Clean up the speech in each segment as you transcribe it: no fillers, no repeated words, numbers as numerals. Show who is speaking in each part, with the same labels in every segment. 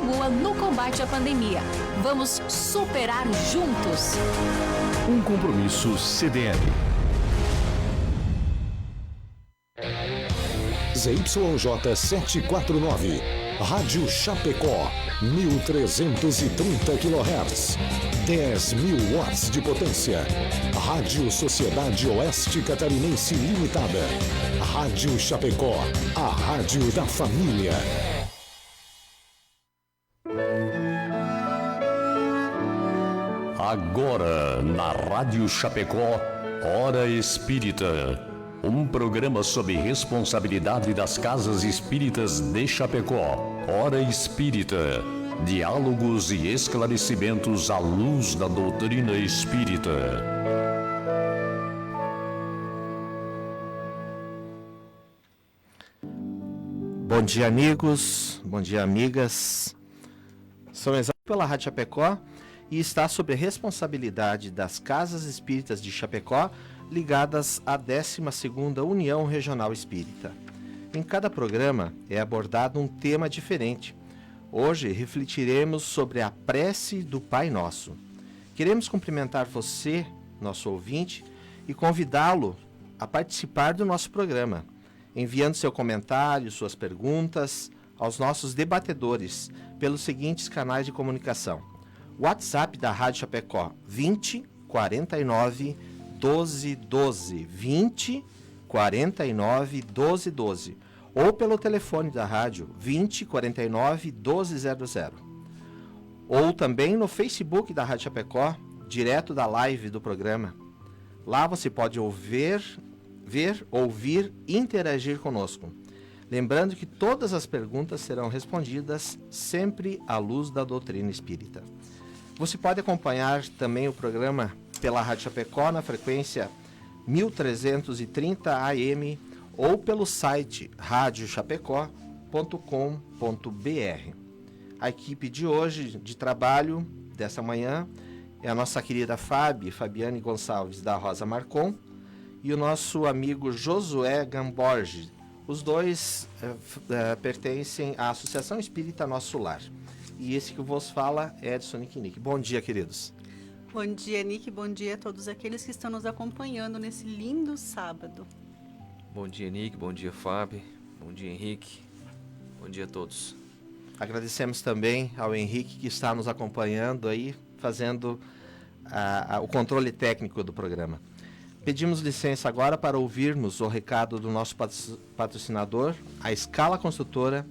Speaker 1: contribua no combate à pandemia. Vamos superar juntos.
Speaker 2: Um compromisso CDL.
Speaker 3: ZYJ 749, Rádio Chapecó, 1330 kHz, 10.000 watts de potência. Rádio Sociedade Oeste Catarinense Limitada. Rádio Chapecó, a rádio da família.
Speaker 2: Agora, na Rádio Chapecó, Hora Espírita. Um programa sob responsabilidade das Casas Espíritas de Chapecó. Hora Espírita. Diálogos e esclarecimentos à luz da doutrina espírita.
Speaker 4: Bom dia, amigos. Bom dia, amigas. São exatos pela Rádio Chapecó e está sob a responsabilidade das Casas Espíritas de Chapecó, ligadas à 12ª União Regional Espírita. Em cada programa é abordado um tema diferente. Hoje refletiremos sobre a prece do Pai Nosso. Queremos cumprimentar você, nosso ouvinte, e convidá-lo a participar do nosso programa, enviando seu comentário, suas perguntas aos nossos debatedores pelos seguintes canais de comunicação. WhatsApp da Rádio Chapecó 20 49 12 12 20 49 12 12 ou pelo telefone da rádio 20 49 1200, ou também no Facebook da Rádio Chapecó, direto da live do programa. Lá você pode ouvir e interagir conosco. Lembrando que todas as perguntas serão respondidas sempre à luz da doutrina espírita. Você pode acompanhar também o programa pela Rádio Chapecó na frequência 1330 AM ou pelo site radiochapecó.com.br. A equipe de hoje, de trabalho, dessa manhã, é a nossa querida Fabiane Gonçalves da Rosa Marcon e o nosso amigo Josué Gamborge. Os dois pertencem à Associação Espírita Nosso Lar. E esse que vos fala é Edson Nick. Bom dia, queridos.
Speaker 5: Bom dia, Nick. Bom dia a todos aqueles que estão nos acompanhando nesse lindo sábado.
Speaker 6: Bom dia, Nick. Bom dia, Fábio. Bom dia, Henrique. Bom dia a todos.
Speaker 4: Agradecemos também ao Henrique que está nos acompanhando aí, fazendo o controle técnico do programa. Pedimos licença agora para ouvirmos o recado do nosso patrocinador, a Escala Construtora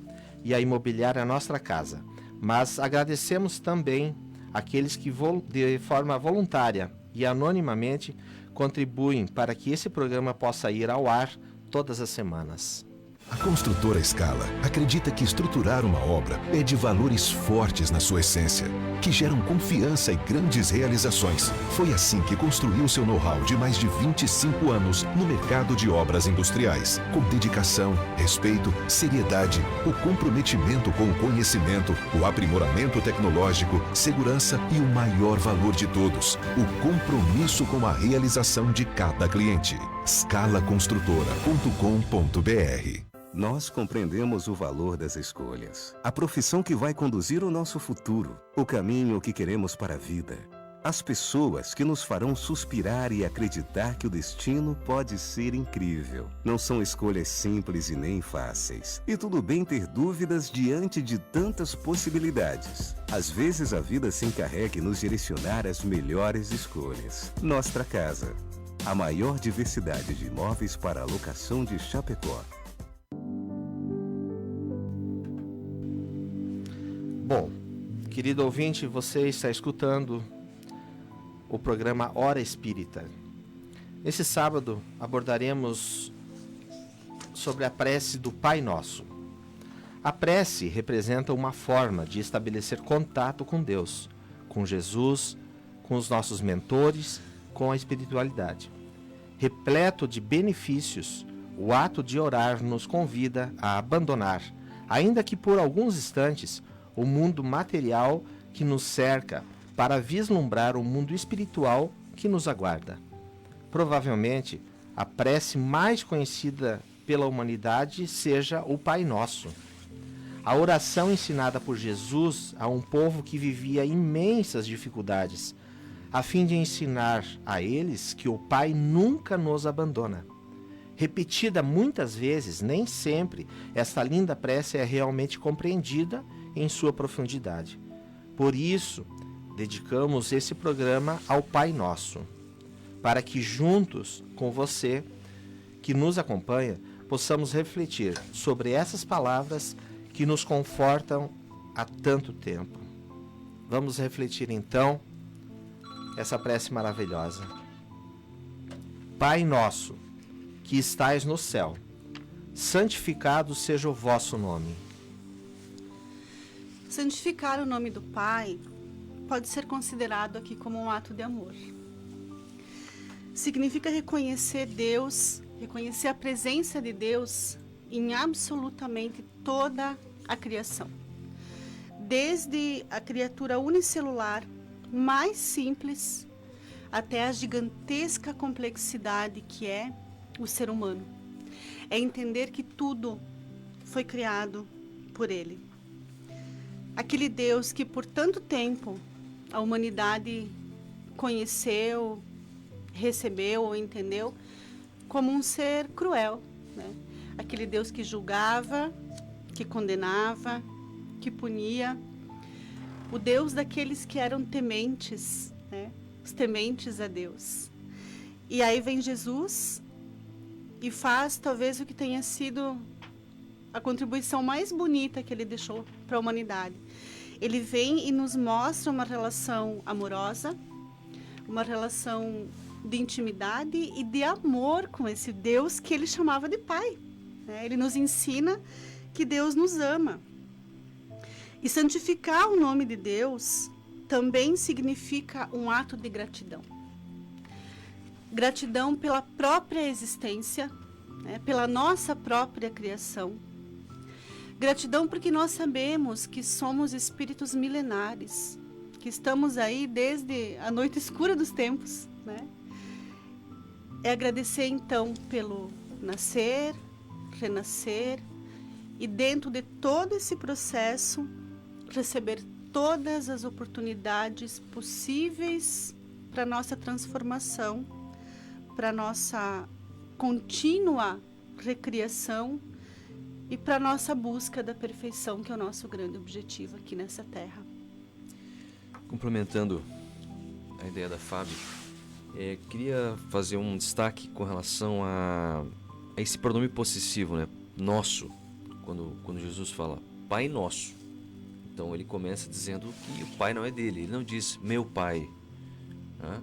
Speaker 4: e a Imobiliária Nossa Casa. Mas agradecemos também aqueles que de forma voluntária e anonimamente contribuem para que esse programa possa ir ao ar todas as semanas.
Speaker 3: A construtora Escala acredita que estruturar uma obra pede valores fortes na sua essência, que geram confiança e grandes realizações. Foi assim que construiu seu know-how de mais de 25 anos no mercado de obras industriais. Com dedicação, respeito, seriedade, o comprometimento com o conhecimento, o aprimoramento tecnológico, segurança e o maior valor de todos, o compromisso com a realização de cada cliente. Scalaconstrutora.com.br.
Speaker 7: Nós compreendemos o valor das escolhas, a profissão que vai conduzir o nosso futuro, o caminho que queremos para a vida, as pessoas que nos farão suspirar e acreditar que o destino pode ser incrível. Não são escolhas simples e nem fáceis. E tudo bem ter dúvidas diante de tantas possibilidades. Às vezes a vida se encarrega em nos direcionar às melhores escolhas. Nossa Casa, a maior diversidade de imóveis para alocação de Chapecó.
Speaker 4: Bom, querido ouvinte, você está escutando o programa Hora Espírita. Nesse sábado abordaremos sobre a prece do Pai Nosso. A prece representa uma forma de estabelecer contato com Deus, com Jesus, com os nossos mentores, com a espiritualidade. Repleto de benefícios, o ato de orar nos convida a abandonar, ainda que por alguns instantes, o mundo material que nos cerca para vislumbrar o mundo espiritual que nos aguarda. Provavelmente, a prece mais conhecida pela humanidade seja o Pai Nosso. A oração ensinada por Jesus a um povo que vivia imensas dificuldades, a fim de ensinar a eles que o Pai nunca nos abandona. Repetida muitas vezes, nem sempre esta linda prece é realmente compreendida em sua profundidade. Por isso, dedicamos esse programa ao Pai Nosso, para que juntos com você, que nos acompanha, possamos refletir sobre essas palavras que nos confortam há tanto tempo. Vamos refletir então essa prece maravilhosa. Pai nosso, que estais no céu, santificado seja o vosso nome.
Speaker 5: Santificar o nome do Pai pode ser considerado aqui como um ato de amor. Significa reconhecer Deus, reconhecer a presença de Deus em absolutamente toda a criação. Desde a criatura unicelular mais simples até a gigantesca complexidade que é o ser humano. É entender que tudo foi criado por Ele. Aquele Deus que por tanto tempo a humanidade conheceu, recebeu ou entendeu como um ser cruel, né? Aquele Deus que julgava, que condenava, que punia. O Deus daqueles que eram tementes, né? Os tementes a Deus. E aí vem Jesus e faz talvez o que tenha sido a contribuição mais bonita que ele deixou para a humanidade. Ele vem e nos mostra uma relação amorosa, uma relação de intimidade e de amor com esse Deus que ele chamava de Pai, né? Ele nos ensina que Deus nos ama. E santificar o nome de Deus também significa um ato de gratidão. Gratidão pela própria existência, né? Pela nossa própria criação. Gratidão porque nós sabemos que somos espíritos milenares, que estamos aí desde a noite escura dos tempos, né? É agradecer então pelo nascer, renascer e dentro de todo esse processo receber todas as oportunidades possíveis para nossa transformação, para nossa contínua recriação e para nossa busca da perfeição, que é o nosso grande objetivo aqui nessa terra.
Speaker 6: Complementando a ideia da Fábio, queria fazer um destaque com relação a esse pronome possessivo, né? Nosso, quando Jesus fala Pai Nosso. Então ele começa dizendo que o Pai não é dele, ele não diz meu Pai, né?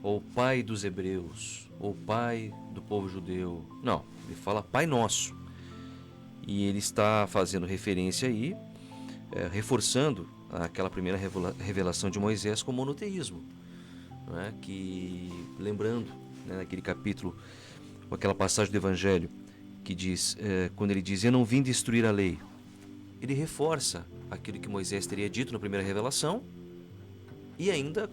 Speaker 6: Ou Pai dos Hebreus, ou Pai do povo judeu. Não, ele fala Pai Nosso. E ele está fazendo referência aí, reforçando aquela primeira revelação de Moisés com o monoteísmo, né? Que, lembrando, né, naquele capítulo, aquela passagem do Evangelho, que diz, quando ele diz, eu não vim destruir a lei, ele reforça aquilo que Moisés teria dito na primeira revelação e ainda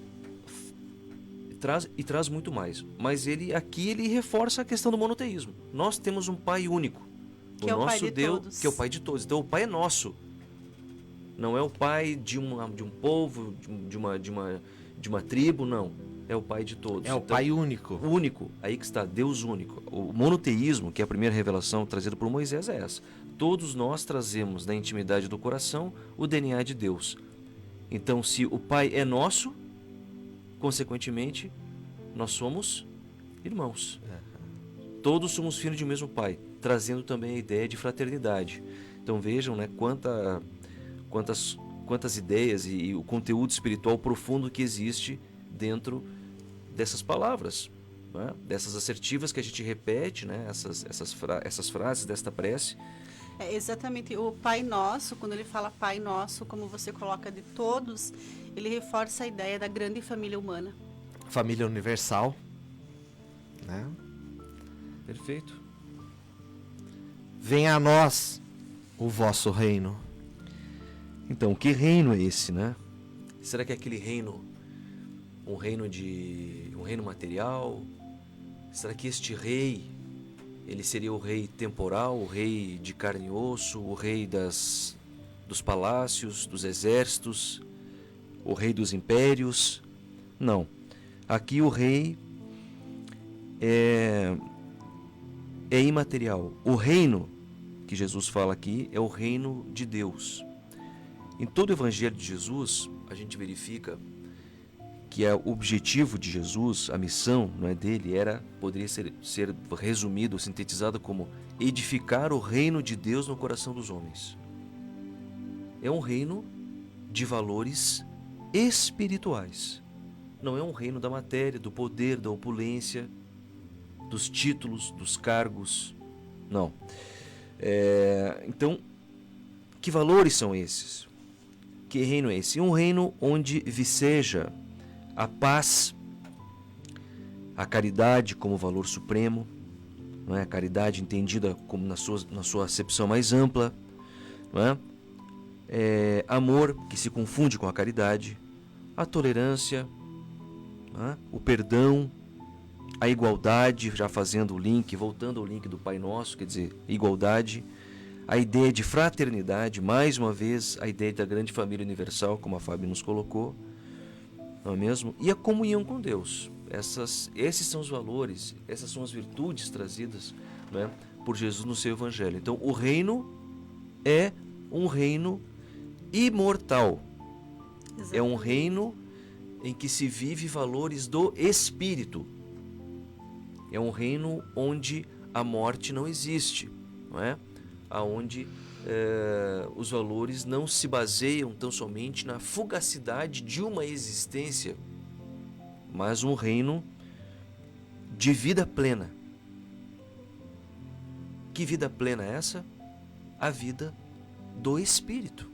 Speaker 6: traz muito mais. Mas aqui ele reforça a questão do monoteísmo. Nós temos um Pai único,
Speaker 5: que
Speaker 6: o
Speaker 5: é o
Speaker 6: nosso
Speaker 5: Pai de
Speaker 6: Deus,
Speaker 5: todos.
Speaker 6: que é o Pai de todos. Então o Pai é nosso. Não é o Pai de um povo, de uma tribo, não. É o Pai de todos.
Speaker 4: É o Pai único.
Speaker 6: Único. Aí que está, Deus único. O monoteísmo, que é a primeira revelação trazida por Moisés, é essa. Todos nós trazemos na intimidade do coração o DNA de Deus. Então, se o Pai é nosso, consequentemente, nós somos irmãos. Todos somos filhos de um mesmo Pai, trazendo também a ideia de fraternidade. Então vejam, né, quantas ideias e o conteúdo espiritual profundo que existe dentro dessas palavras, né? Dessas assertivas que a gente repete, né? essas frases desta prece.
Speaker 5: Exatamente, o Pai Nosso, quando ele fala Pai Nosso, como você coloca de todos, ele reforça a ideia da grande família humana.
Speaker 4: Família universal, né?
Speaker 6: Perfeito.
Speaker 4: Venha a nós o vosso reino.
Speaker 6: Então, que reino é esse, né? Será que é aquele reino, um reino material? Será que este rei, ele seria o rei temporal, o rei de carne e osso, o rei das dos palácios, dos exércitos, o rei dos impérios. Não. Aqui o rei é imaterial. O reino que Jesus fala aqui é o reino de Deus. Em todo o evangelho de Jesus, a gente verifica que o objetivo de Jesus, a missão, não é dele, poderia ser resumido, sintetizado como edificar o reino de Deus no coração dos homens. É um reino de valores espirituais. Não é um reino da matéria, do poder, da opulência, dos títulos, dos cargos. Não. Então, que valores são esses? Que reino é esse? Um reino onde viceja a paz, a caridade como valor supremo, não é? A caridade entendida como na sua acepção mais ampla, não é? Amor que se confunde com a caridade, a tolerância, não é? O perdão, a igualdade, já fazendo o link, voltando ao link do Pai Nosso, quer dizer, igualdade, a ideia de fraternidade, mais uma vez a ideia da grande família universal, como a Fábio nos colocou, não é mesmo? E a comunhão com Deus. Esses são os valores, essas são as virtudes trazidas, não é, por Jesus no seu Evangelho. Então, o reino é um reino imortal. Exatamente. É um reino em que se vive valores do Espírito. É um reino onde a morte não existe, não é? Onde os valores não se baseiam tão somente na fugacidade de uma existência, mas um reino de vida plena. Que vida plena é essa? A vida do Espírito.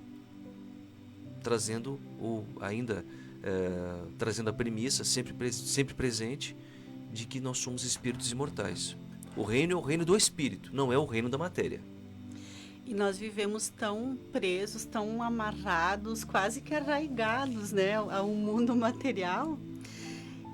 Speaker 6: Trazendo trazendo a premissa sempre presente de que nós somos espíritos imortais. O reino é o reino do Espírito, não é o reino da matéria.
Speaker 5: E nós vivemos tão presos, tão amarrados, quase que arraigados, né, ao mundo material.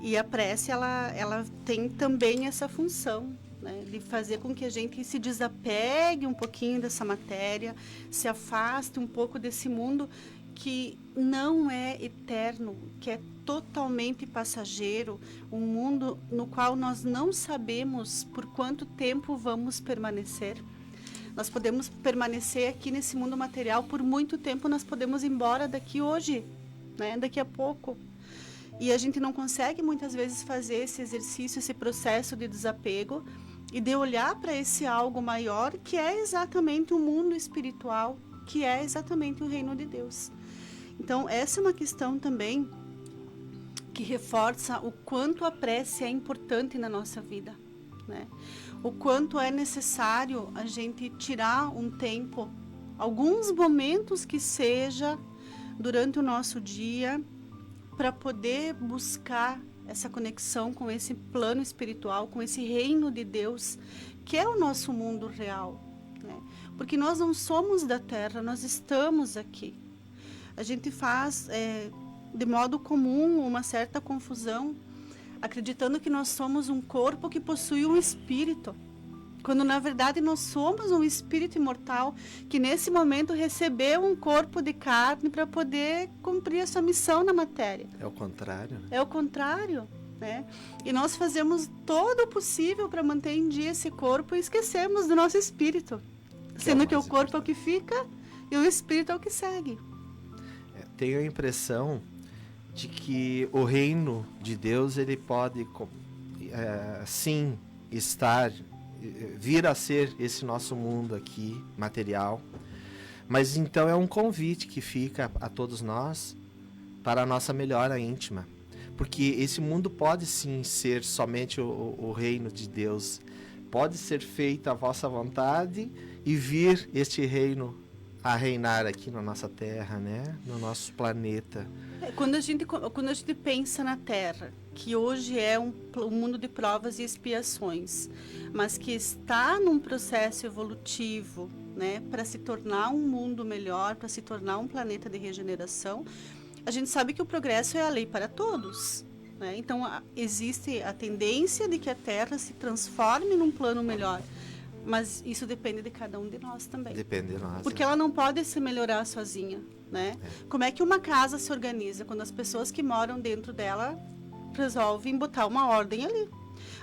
Speaker 5: E a prece, ela tem também essa função, né, de fazer com que a gente se desapegue um pouquinho dessa matéria, se afaste um pouco desse mundo que não é eterno, que é totalmente passageiro, um mundo no qual nós não sabemos por quanto tempo vamos permanecer. Nós podemos permanecer aqui nesse mundo material por muito tempo, nós podemos ir embora daqui hoje, né? Daqui a pouco. E a gente não consegue muitas vezes fazer esse exercício, esse processo de desapego e de olhar para esse algo maior que é exatamente o mundo espiritual, que é exatamente o reino de Deus. Então, essa é uma questão também que reforça o quanto a prece é importante na nossa vida, né? O quanto é necessário a gente tirar um tempo, alguns momentos que seja, durante o nosso dia, para poder buscar essa conexão com esse plano espiritual, com esse reino de Deus, que é o nosso mundo real, né? Porque nós não somos da Terra, nós estamos aqui. A gente faz, de modo comum, uma certa confusão, acreditando que nós somos um corpo que possui um espírito, quando na verdade nós somos um espírito imortal que nesse momento recebeu um corpo de carne para poder cumprir a sua missão na matéria.
Speaker 4: É o contrário, né?
Speaker 5: É o contrário, né? E nós fazemos todo o possível para manter em dia esse corpo e esquecemos do nosso espírito, sendo que o corpo é o que fica e o espírito é o que segue.
Speaker 4: Tenho a impressão de que o reino de Deus ele pode sim vir a ser esse nosso mundo aqui material, mas então é um convite que fica a todos nós para a nossa melhora íntima, porque esse mundo pode sim ser somente o reino de Deus, pode ser feita a vossa vontade e vir este reino a reinar aqui na nossa terra, né? No nosso planeta.
Speaker 5: Quando a gente pensa na Terra, que hoje é um mundo de provas e expiações, mas que está num processo evolutivo, né, para se tornar um mundo melhor, para se tornar um planeta de regeneração, a gente sabe que o progresso é a lei para todos, né? Então existe a tendência de que a Terra se transforme num plano melhor. Mas isso depende de cada um de nós também.
Speaker 4: Depende de nós.
Speaker 5: Porque ela não pode se melhorar sozinha, né? Como é que uma casa se organiza quando as pessoas que moram dentro dela resolvem botar uma ordem ali?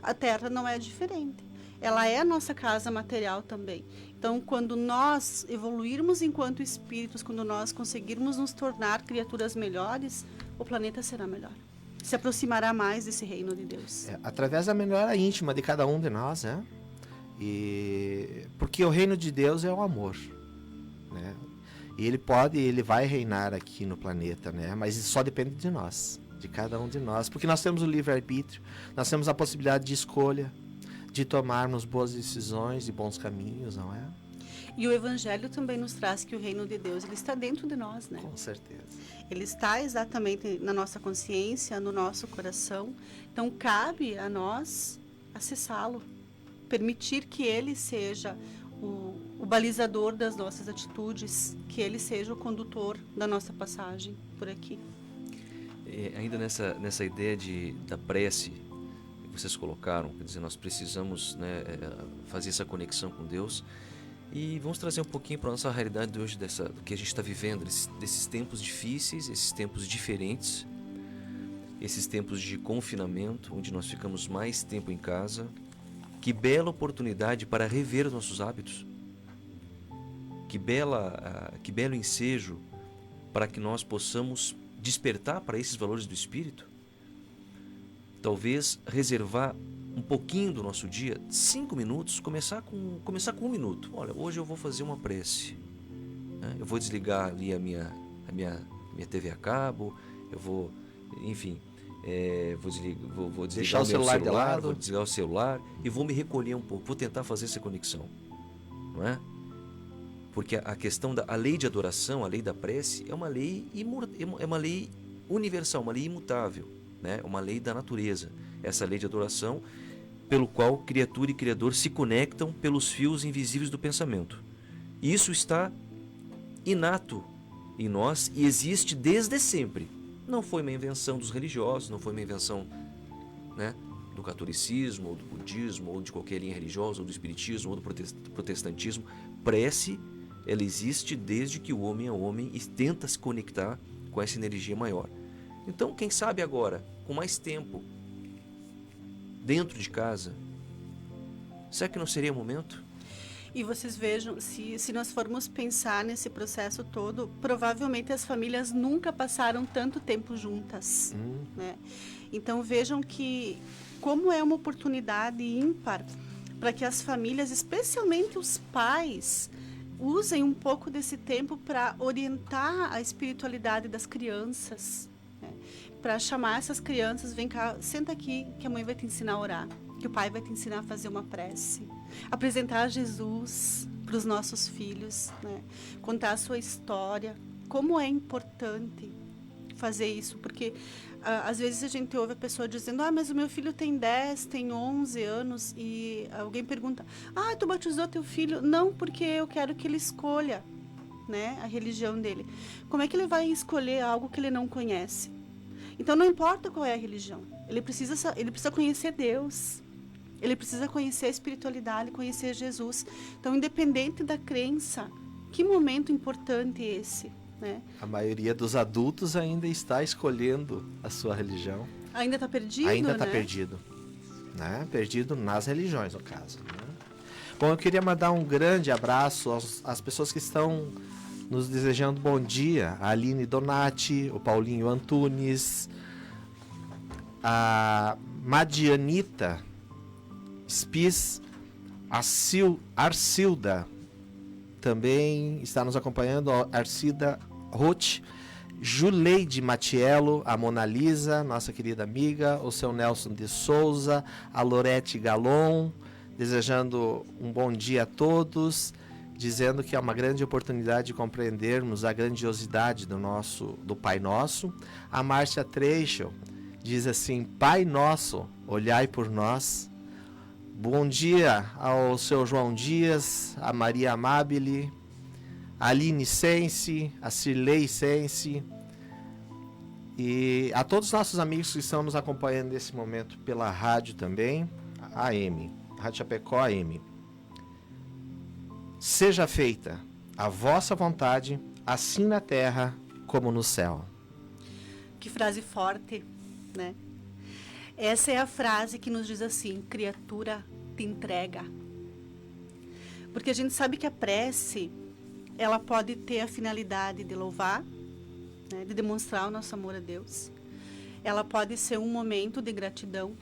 Speaker 5: A Terra não é diferente. Ela é a nossa casa material também. Então, quando nós evoluirmos enquanto espíritos, quando nós conseguirmos nos tornar criaturas melhores, o planeta será melhor. Se aproximará mais desse reino de Deus.
Speaker 4: Através da melhora íntima de cada um de nós, né? Porque o reino de Deus é o amor, né? E ele vai reinar aqui no planeta, né? Mas isso só depende de nós, de cada um de nós, porque nós temos o livre-arbítrio, nós temos a possibilidade de escolha, de tomarmos boas decisões e bons caminhos, não é?
Speaker 5: E o Evangelho também nos traz que o reino de Deus, ele está dentro de nós, né?
Speaker 4: Com certeza.
Speaker 5: Ele está exatamente na nossa consciência, no nosso coração. Então, cabe a nós acessá-lo, permitir que ele seja o balizador das nossas atitudes, que ele seja o condutor da nossa passagem por aqui.
Speaker 6: Ainda nessa ideia da prece que vocês colocaram, quer dizer, nós precisamos, né, fazer essa conexão com Deus, e vamos trazer um pouquinho para a nossa realidade de hoje, do que a gente está vivendo, desses tempos difíceis, esses tempos diferentes, esses tempos de confinamento, onde nós ficamos mais tempo em casa. Que bela oportunidade para rever os nossos hábitos. Que belo ensejo para que nós possamos despertar para esses valores do Espírito. Talvez reservar um pouquinho do nosso dia, 5 minutos, começar com 1 minuto. Olha, hoje eu vou fazer uma prece, né? Eu vou desligar ali a minha TV a cabo, eu vou, enfim, vou desligar
Speaker 4: deixar o celular de lado,
Speaker 6: vou desligar o celular e vou me recolher um pouco, vou tentar fazer essa conexão, não é? Porque a questão a lei de adoração, a lei da prece, é uma lei universal, uma lei imutável, né? Uma lei da natureza. Essa lei de adoração, pelo qual criatura e criador se conectam pelos fios invisíveis do pensamento. Isso está inato em nós e existe desde sempre. Não foi uma invenção dos religiosos, não foi uma invenção, né, do catolicismo, ou do budismo, ou de qualquer linha religiosa, ou do espiritismo, ou do protestantismo. Prece, ela existe desde que o homem é homem e tenta se conectar com essa energia maior. Então, quem sabe agora, com mais tempo, dentro de casa, será que não seria o momento?
Speaker 5: E vocês vejam, se nós formos pensar nesse processo todo, provavelmente as famílias nunca passaram tanto tempo juntas, né? Então vejam que como é uma oportunidade ímpar para que as famílias, especialmente os pais, usem um pouco desse tempo para orientar a espiritualidade das crianças, né? Para chamar essas crianças, vem cá, senta aqui que a mãe vai te ensinar a orar, que o pai vai te ensinar a fazer uma prece, apresentar Jesus para os nossos filhos, né? Contar a sua história, como é importante fazer isso, porque às vezes a gente ouve a pessoa dizendo, mas o meu filho tem 10, tem 11 anos, e alguém pergunta, tu batizou teu filho? Não, porque eu quero que ele escolha, né, a religião dele. Como é que ele vai escolher algo que ele não conhece? Então não importa qual é a religião, ele precisa conhecer Deus. Ele precisa conhecer a espiritualidade, conhecer Jesus. Então, independente da crença, que momento importante é esse, né?
Speaker 4: A maioria dos adultos ainda está escolhendo a sua religião.
Speaker 5: Ainda está perdido,
Speaker 4: Ainda está
Speaker 5: né?
Speaker 4: perdido. Né? Perdido nas religiões, no caso. Né? Bom, eu queria mandar um grande abraço às pessoas que estão nos desejando bom dia. A Aline Donati, o Paulinho Antunes, a Madianita Spis, Arcilda também está nos acompanhando, Arcilda Roth, Juleide Matiello, a Mona Lisa, nossa querida amiga, o seu Nelson de Souza, a Lorete Galon, desejando um bom dia a todos, dizendo que é uma grande oportunidade de compreendermos a grandiosidade do Pai Nosso. A Márcia Treichel diz assim, Pai Nosso, olhai por nós. Bom dia ao seu João Dias, a Maria Amabile, a Aline Sense, a Cirlei Sense e a todos os nossos amigos que estão nos acompanhando nesse momento pela rádio também, a AM, Rádio Chapecó AM. Seja feita a vossa vontade, assim na terra como no céu.
Speaker 5: Que frase forte, né? Essa é a frase que nos diz assim: criatura, te entrega. Porque a gente sabe que a prece, ela pode ter a finalidade de louvar, né, de demonstrar o nosso amor a Deus. Ela pode ser um momento de gratidão.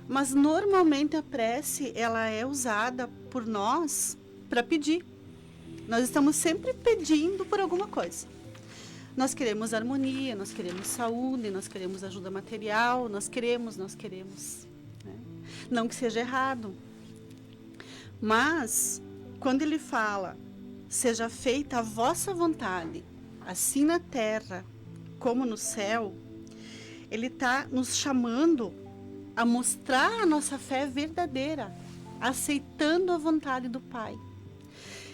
Speaker 5: Mas normalmente a prece, ela é usada por nós para pedir. Nós estamos sempre pedindo por alguma coisa. Nós queremos harmonia, nós queremos saúde, nós queremos ajuda material, nós queremos. Né? Não que seja errado. Mas, quando ele fala, seja feita a vossa vontade, assim na terra como no céu, ele está nos chamando a mostrar a nossa fé verdadeira, aceitando a vontade do Pai.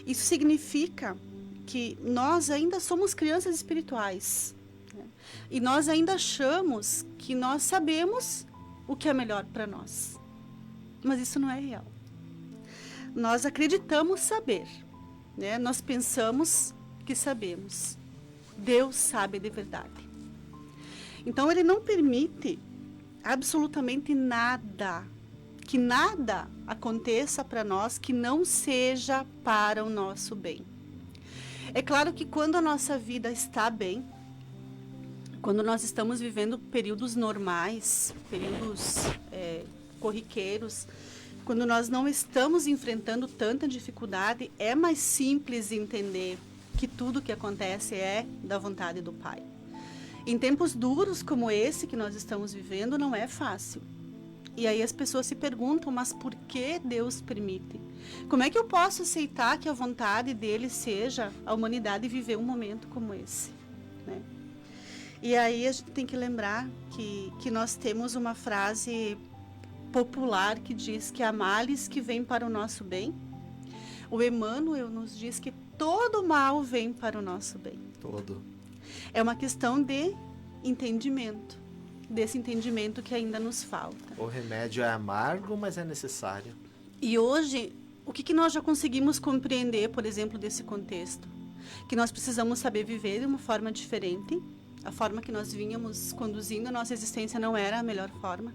Speaker 5: Isso significa que nós ainda somos crianças espirituais, né? E nós ainda achamos que nós sabemos o que é melhor para nós. Mas isso não é real. Nós acreditamos saber, né? Nós pensamos que sabemos. Deus sabe de verdade. Então, ele não permite absolutamente nada, que nada aconteça para nós que não seja para o nosso bem. É claro que quando a nossa vida está bem, quando nós estamos vivendo períodos normais, períodos corriqueiros, quando nós não estamos enfrentando tanta dificuldade, é mais simples entender que tudo que acontece é da vontade do Pai. Em tempos duros como esse que nós estamos vivendo, não é fácil. E aí as pessoas se perguntam, mas por que Deus permite? Como é que eu posso aceitar que a vontade dele seja a humanidade viver um momento como esse? Né? E aí a gente tem que lembrar que nós temos uma frase popular que diz que há males que vêm para o nosso bem. O Emmanuel nos diz que todo mal vem para o nosso bem.
Speaker 4: Todo.
Speaker 5: É uma questão de entendimento, desse entendimento que ainda nos falta.
Speaker 4: O remédio é amargo, mas é necessário.
Speaker 5: E hoje, o que nós já conseguimos compreender, por exemplo, desse contexto? Que nós precisamos saber viver de uma forma diferente. A forma que nós vínhamos conduzindo a nossa existência não era a melhor forma.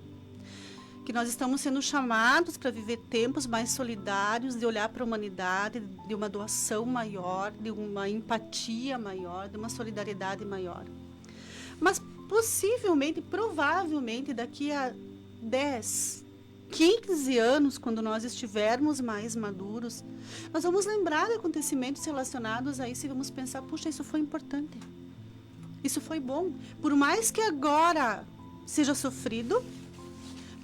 Speaker 5: Que nós estamos sendo chamados para viver tempos mais solidários, de olhar para a humanidade, de uma doação maior, de uma empatia maior, de uma solidariedade maior. Mas possivelmente, provavelmente, daqui a 10, 15 anos, quando nós estivermos mais maduros, nós vamos lembrar de acontecimentos relacionados a isso e vamos pensar, puxa, isso foi importante. Isso foi bom. Por mais que agora seja sofrido,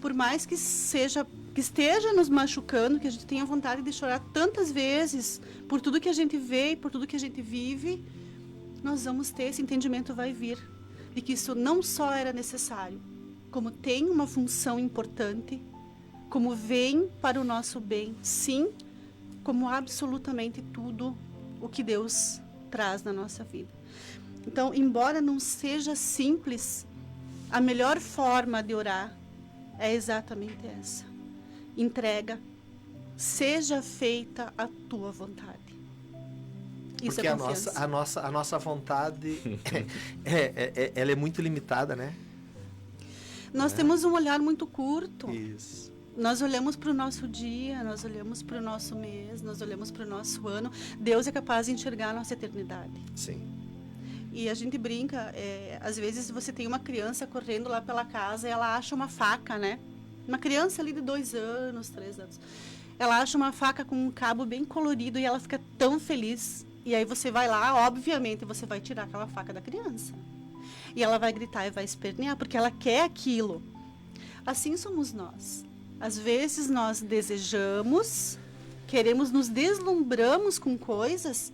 Speaker 5: por mais que esteja nos machucando, que a gente tenha vontade de chorar tantas vezes por tudo que a gente vê e por tudo que a gente vive, nós vamos ter, esse entendimento vai vir, de que isso não só era necessário, como tem uma função importante, como vem para o nosso bem, sim, como absolutamente tudo o que Deus traz na nossa vida. Então, embora não seja simples, a melhor forma de orar é exatamente essa. Entrega, seja feita a tua vontade. Isso
Speaker 4: porque
Speaker 5: é confiança.
Speaker 4: a nossa vontade, ela é muito limitada, né?
Speaker 5: Nós temos um olhar muito curto.
Speaker 4: Isso.
Speaker 5: Nós olhamos para o nosso dia, nós olhamos para o nosso mês, nós olhamos para o nosso ano. Deus é capaz de enxergar a nossa eternidade.
Speaker 4: Sim.
Speaker 5: E a gente brinca, às vezes você tem uma criança correndo lá pela casa e ela acha uma faca, né? Uma criança ali de 2 anos, 3 anos. Ela acha uma faca com um cabo bem colorido e ela fica tão feliz. E aí você vai lá, obviamente, você vai tirar aquela faca da criança. E ela vai gritar e vai espernear, porque ela quer aquilo. Assim somos nós. Às vezes nós desejamos, queremos, nos deslumbramos com coisas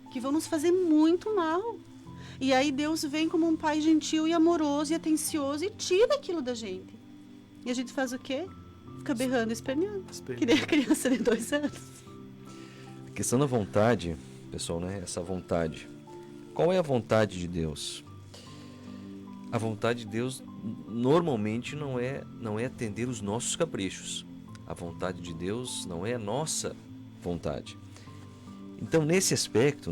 Speaker 5: que vão nos fazer muito mal. E aí Deus vem como um pai gentil e amoroso e atencioso e tira aquilo da gente. E a gente faz o quê? Fica berrando e esperneando. Que nem a criança de 2 anos.
Speaker 6: A questão da vontade, pessoal, né? Essa vontade. Qual é a vontade de Deus? A vontade de Deus normalmente não é atender os nossos caprichos. A vontade de Deus não é a nossa vontade. Então, nesse aspecto,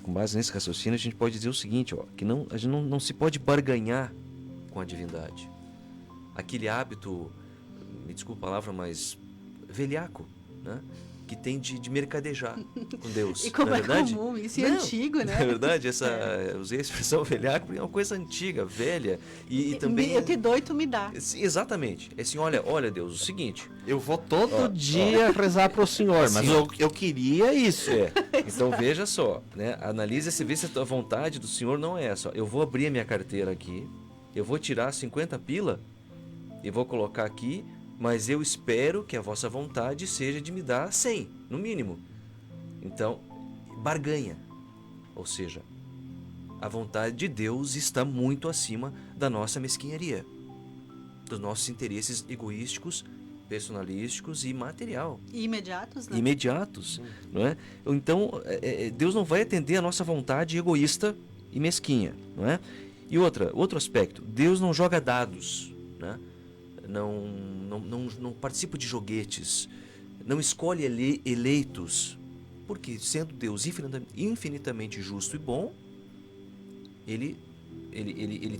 Speaker 6: com base nesse raciocínio, a gente pode dizer o seguinte, ó, que a gente não se pode barganhar com a divindade. Aquele hábito, me desculpa a palavra, mas velhaco, né? Que tem de mercadejar com Deus.
Speaker 5: E como
Speaker 6: não é
Speaker 5: é
Speaker 6: verdade?
Speaker 5: comum, isso é antigo, né?
Speaker 6: Na verdade, usei a expressão velhaco porque é uma coisa antiga, velha, e também...
Speaker 5: Eu te dou e tu me dá.
Speaker 6: Sim, exatamente. É assim, olha Deus, o seguinte...
Speaker 4: Eu vou todo dia rezar para o Senhor, mas eu queria isso.
Speaker 6: Então veja só, né? Analise e vê se a tua vontade do Senhor não é essa. Eu vou abrir a minha carteira aqui, eu vou tirar 50 pila e vou colocar aqui, mas eu espero que a vossa vontade seja de me dar 100, no mínimo. Então, barganha. Ou seja, a vontade de Deus está muito acima da nossa mesquinharia, dos nossos interesses egoísticos, personalísticos e material.
Speaker 5: E imediatos, né?
Speaker 6: Imediatos, não é? Então, Deus não vai atender a nossa vontade egoísta e mesquinha, não é? E outro aspecto, Deus não joga dados, né? Não participa de joguetes, não escolhe eleitos, porque sendo Deus infinitamente justo e bom, ele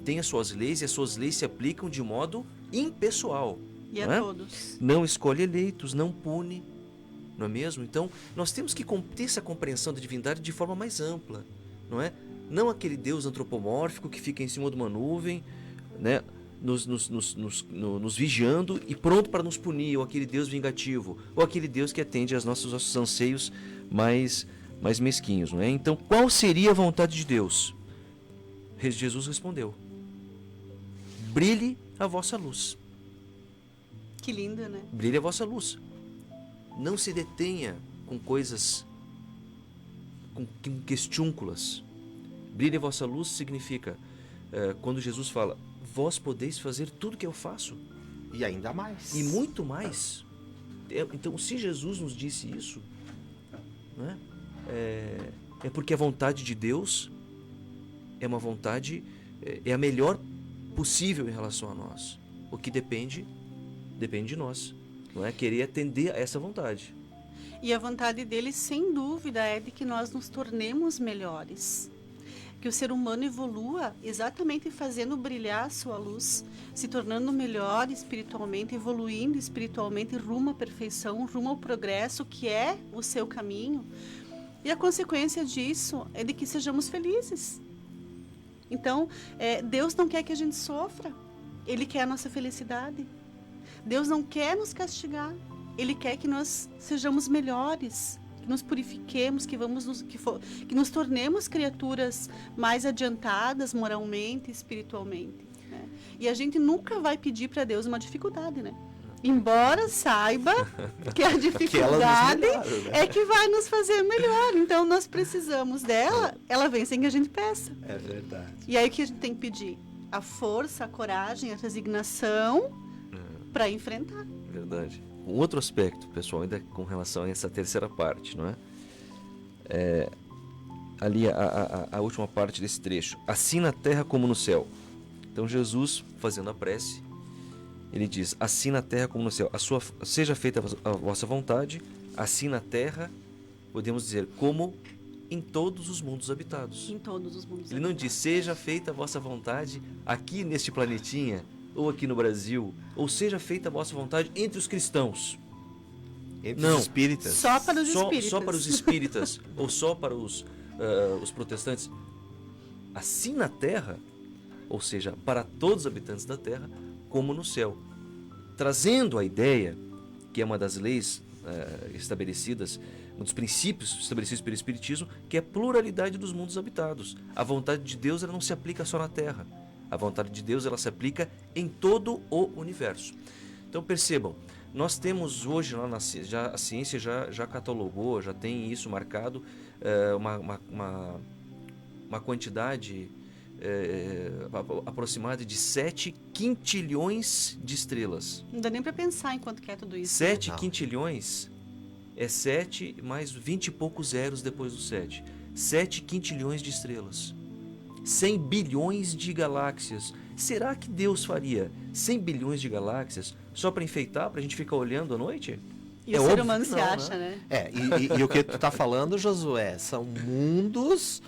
Speaker 6: tem as suas leis e as suas leis se aplicam de modo impessoal.
Speaker 5: E a todos.
Speaker 6: Não escolhe eleitos, não pune, não é mesmo? Então, nós temos que ter essa compreensão da divindade de forma mais ampla, não é? Não aquele Deus antropomórfico que fica em cima de uma nuvem, né? Nos vigiando e pronto para nos punir, ou aquele Deus vingativo, ou aquele Deus que atende aos nossos anseios mais mesquinhos, não é? Então, qual seria a vontade de Deus? Jesus respondeu: brilhe a vossa luz.
Speaker 5: Que lindo, né?
Speaker 6: Brilhe a vossa luz. Não se detenha com coisas com questiúnculas. Brilhe a vossa luz significa, quando Jesus fala, vós podeis fazer tudo que eu faço.
Speaker 4: E ainda mais.
Speaker 6: E muito mais. Então, se Jesus nos disse isso, né, é porque a vontade de Deus é uma vontade, é a melhor possível em relação a nós. O que depende de nós, não é? Querer atender a essa vontade.
Speaker 5: E a vontade dele, sem dúvida, é de que nós nos tornemos melhores. Que o ser humano evolua exatamente fazendo brilhar a sua luz, se tornando melhor espiritualmente, evoluindo espiritualmente rumo à perfeição, rumo ao progresso, que é o seu caminho. E a consequência disso é de que sejamos felizes. Então, Deus não quer que a gente sofra, Ele quer a nossa felicidade. Deus não quer nos castigar, Ele quer que nós sejamos melhores, que nos purifiquemos, que nos tornemos criaturas mais adiantadas moralmente, espiritualmente, né? E a gente nunca vai pedir para Deus uma dificuldade, né? Embora saiba que a dificuldade é que vai nos fazer melhor. Então, nós precisamos dela, ela vem sem que a gente peça.
Speaker 4: É verdade.
Speaker 5: E aí o que a gente tem que pedir? A força, a coragem, a resignação para enfrentar.
Speaker 6: Verdade. Um outro aspecto, pessoal, ainda com relação a essa terceira parte, não é? Ali a última parte desse trecho. Assim na terra como no céu. Então, Jesus, fazendo a prece, ele diz, assim na terra como no céu, seja feita a vossa vontade, assim na terra, podemos dizer, como em todos os mundos habitados.
Speaker 5: Em todos os mundos
Speaker 6: Ele não diz, seja feita a vossa vontade aqui neste planetinha, ou aqui no Brasil, ou seja feita a vossa vontade entre os cristãos.
Speaker 4: Entre os espíritas.
Speaker 5: Só para os espíritas.
Speaker 6: Só para os espíritas, ou só para os protestantes. Assim na terra, ou seja, para todos os habitantes da terra, como no céu, trazendo a ideia, que é uma das leis estabelecidas, um dos princípios estabelecidos pelo Espiritismo, que é a pluralidade dos mundos habitados. A vontade de Deus ela não se aplica só na Terra. A vontade de Deus ela se aplica em todo o universo. Então percebam, nós temos hoje, lá a ciência já catalogou, já tem isso marcado, uma quantidade aproximada de 7 quintilhões de estrelas.
Speaker 5: Não dá nem para pensar em quanto que é tudo isso.
Speaker 6: 7 quintilhões é 7 mais 20 e poucos zeros depois do 7. 7 quintilhões de estrelas. 100 bilhões de galáxias. Será que Deus faria 100 bilhões de galáxias só para enfeitar, para a gente ficar olhando à noite?
Speaker 5: E
Speaker 4: É
Speaker 5: o ser
Speaker 4: óbvio
Speaker 5: humano
Speaker 4: que
Speaker 5: se
Speaker 4: não,
Speaker 5: acha, né?
Speaker 4: E o que tu tá falando, Josué, são mundos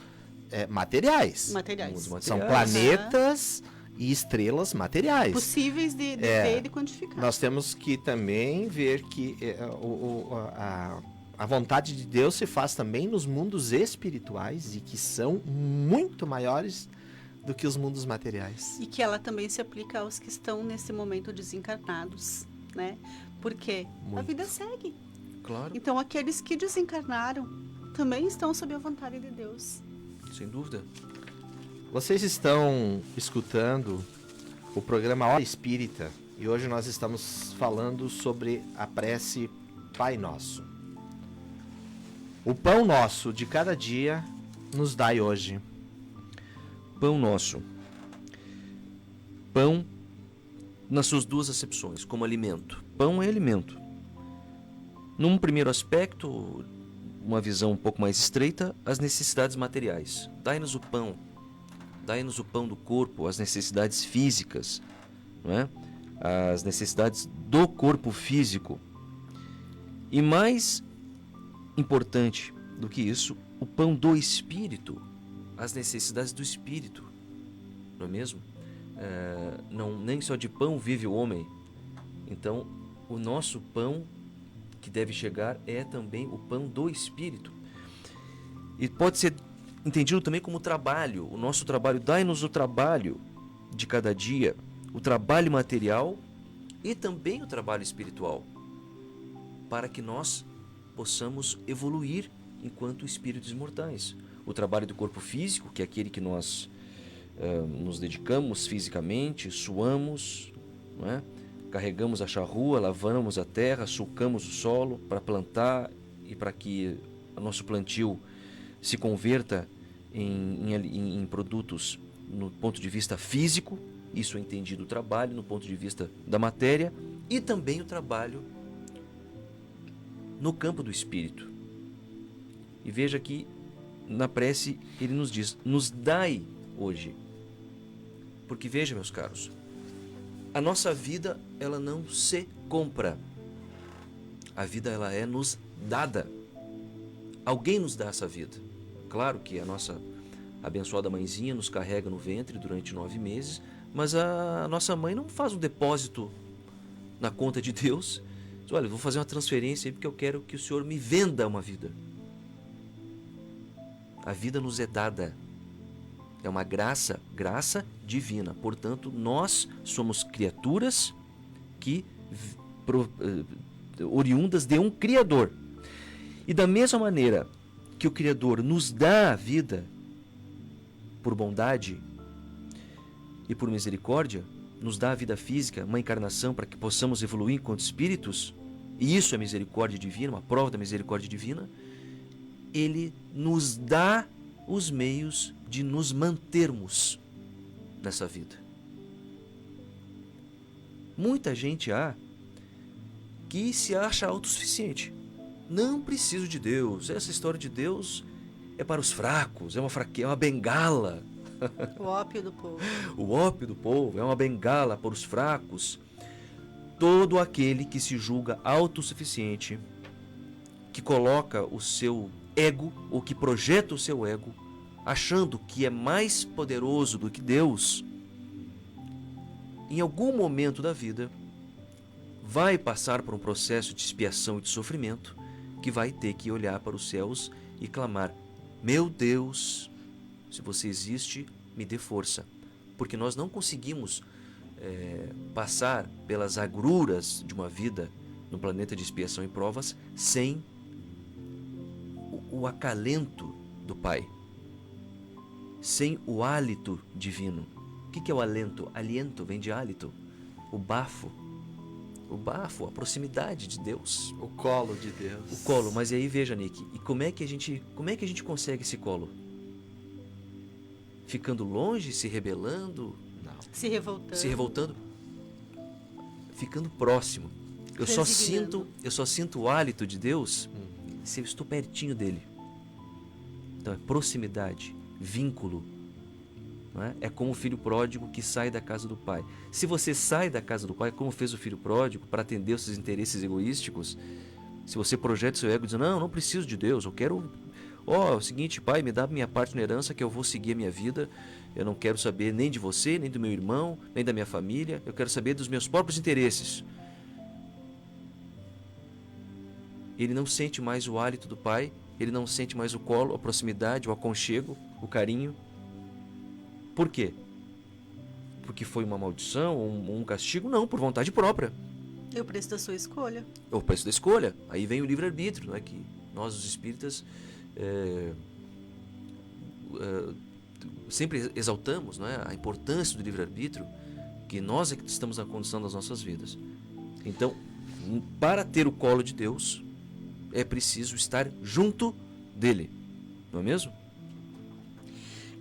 Speaker 4: materiais.
Speaker 5: Materiais.
Speaker 6: Mundos
Speaker 4: São
Speaker 6: materiais.
Speaker 4: planetas e estrelas materiais.
Speaker 5: Possíveis de ver e de quantificar.
Speaker 4: Nós temos que também ver que a vontade de Deus se faz também nos mundos espirituais e que são muito maiores do que os mundos materiais.
Speaker 5: E que ela também se aplica aos que estão nesse momento desencarnados, né? Porque a
Speaker 4: Muito.
Speaker 5: vida segue.
Speaker 6: Claro,
Speaker 5: Então, aqueles que desencarnaram também estão sob a vontade de Deus.
Speaker 6: sem dúvida.
Speaker 4: Vocês estão escutando o programa Hora Espírita e hoje nós estamos falando sobre a prece Pai Nosso. O pão nosso de cada dia nos dai hoje.
Speaker 6: Pão nosso. Pão nas suas duas acepções, como alimento. Pão é alimento. Num primeiro aspecto, uma visão um pouco mais estreita, as necessidades materiais. Dai-nos o pão. Dai-nos o pão do corpo, as necessidades físicas, não é? As necessidades do corpo físico. E mais importante do que isso, o pão do espírito, as necessidades do espírito, não é mesmo? Nem só de pão vive o homem. Então, o nosso pão que deve chegar é também o pão do espírito. E pode ser entendido também como trabalho. O nosso trabalho, dai-nos o trabalho de cada dia, o trabalho material e também o trabalho espiritual, para que nós possamos evoluir enquanto espíritos imortais. O trabalho do corpo físico, que é aquele que nós nos dedicamos fisicamente, suamos, não é? Carregamos a charrua, lavamos a terra, sulcamos o solo para plantar e para que o nosso plantio se converta em produtos no ponto de vista físico. Isso é entendido o trabalho no ponto de vista da matéria e também o trabalho no campo do espírito. E veja que na prece ele nos diz: nos dai hoje. Porque veja, meus caros, a nossa vida ela não se compra. A vida ela é nos dada. Alguém nos dá essa vida. Claro que a nossa abençoada mãezinha nos carrega no ventre durante 9 meses, mas a nossa mãe não faz um depósito na conta de Deus. Diz: olha, eu vou fazer uma transferência aí porque eu quero que o Senhor me venda uma vida. A vida nos é dada. É uma graça divina. Portanto, nós somos criaturas que oriundas de um Criador. E da mesma maneira que o Criador nos dá a vida por bondade e por misericórdia, nos dá a vida física, uma encarnação para que possamos evoluir enquanto espíritos, e isso é misericórdia divina, uma prova da misericórdia divina, Ele nos dá os meios de nos mantermos nessa vida. Muita gente há que se acha autossuficiente. Não preciso de Deus. Essa história de Deus é para os fracos, é uma bengala.
Speaker 5: O ópio do povo.
Speaker 6: O ópio do povo é uma bengala para os fracos. Todo aquele que se julga autossuficiente, que coloca o seu ego, ou que projeta o seu ego, achando que é mais poderoso do que Deus, em algum momento da vida, vai passar por um processo de expiação e de sofrimento, que vai ter que olhar para os céus e clamar: meu Deus, se você existe, me dê força. Porque nós não conseguimos passar pelas agruras de uma vida no planeta de expiação e provas sem o acalento do Pai, sem o hálito divino. O que é o alento? Aliento vem de hálito. O bafo, a proximidade de Deus.
Speaker 4: O colo de Deus.
Speaker 6: O colo, mas aí veja, Nick, e como é que a gente consegue esse colo? Ficando longe, se rebelando? Não.
Speaker 5: Se revoltando.
Speaker 6: Se revoltando? Ficando próximo. Eu só sinto o hálito de Deus se eu estou pertinho dele. Então é proximidade, vínculo. Não é? É como o filho pródigo que sai da casa do pai. Se você sai da casa do pai, como fez o filho pródigo, para atender os seus interesses egoísticos, Se você projeta seu ego dizendo, não preciso de Deus, eu quero... é o seguinte, pai, me dá minha parte na herança que eu vou seguir a minha vida. Eu não quero saber nem de você, nem do meu irmão, nem da minha família. Eu quero saber dos meus próprios interesses. Ele não sente mais o hálito do pai, ele não sente mais o colo, a proximidade, o aconchego, o carinho. Por quê? Porque foi uma maldição ou um castigo? Não, por vontade própria.
Speaker 5: É o preço da sua escolha.
Speaker 6: É o preço da escolha. Aí vem o livre-arbítrio, né? Que nós, os espíritas, sempre exaltamos, né? A importância do livre-arbítrio, que nós é que estamos na condição das nossas vidas. Então, para ter o colo de Deus, é preciso estar junto dele, não é mesmo?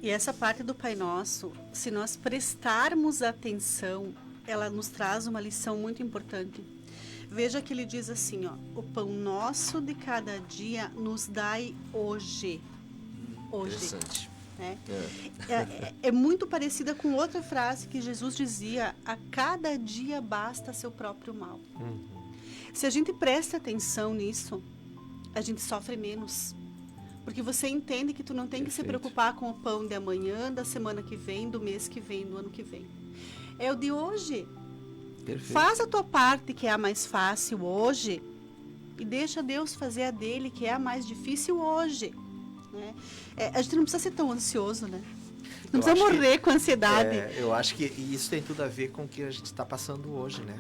Speaker 5: E essa parte do Pai Nosso, se nós prestarmos atenção, ela nos traz uma lição muito importante. Veja que ele diz assim, o pão nosso de cada dia nos dai hoje. Hoje.
Speaker 6: Interessante.
Speaker 5: Né? É muito parecida com outra frase que Jesus dizia, a cada dia basta seu próprio mal. Se a gente presta atenção nisso, a gente sofre menos. Porque você entende que tu não tem que se preocupar com o pão de amanhã, da semana que vem, do mês que vem, do ano que vem. É o de hoje.
Speaker 6: Perfeito.
Speaker 5: Faz a tua parte, que é a mais fácil hoje, e deixa Deus fazer a dele, que é a mais difícil hoje. Né? A gente não precisa ser tão ansioso, né? Não precisa morrer com ansiedade.
Speaker 4: Eu acho que isso tem tudo a ver com o que a gente está passando hoje, né?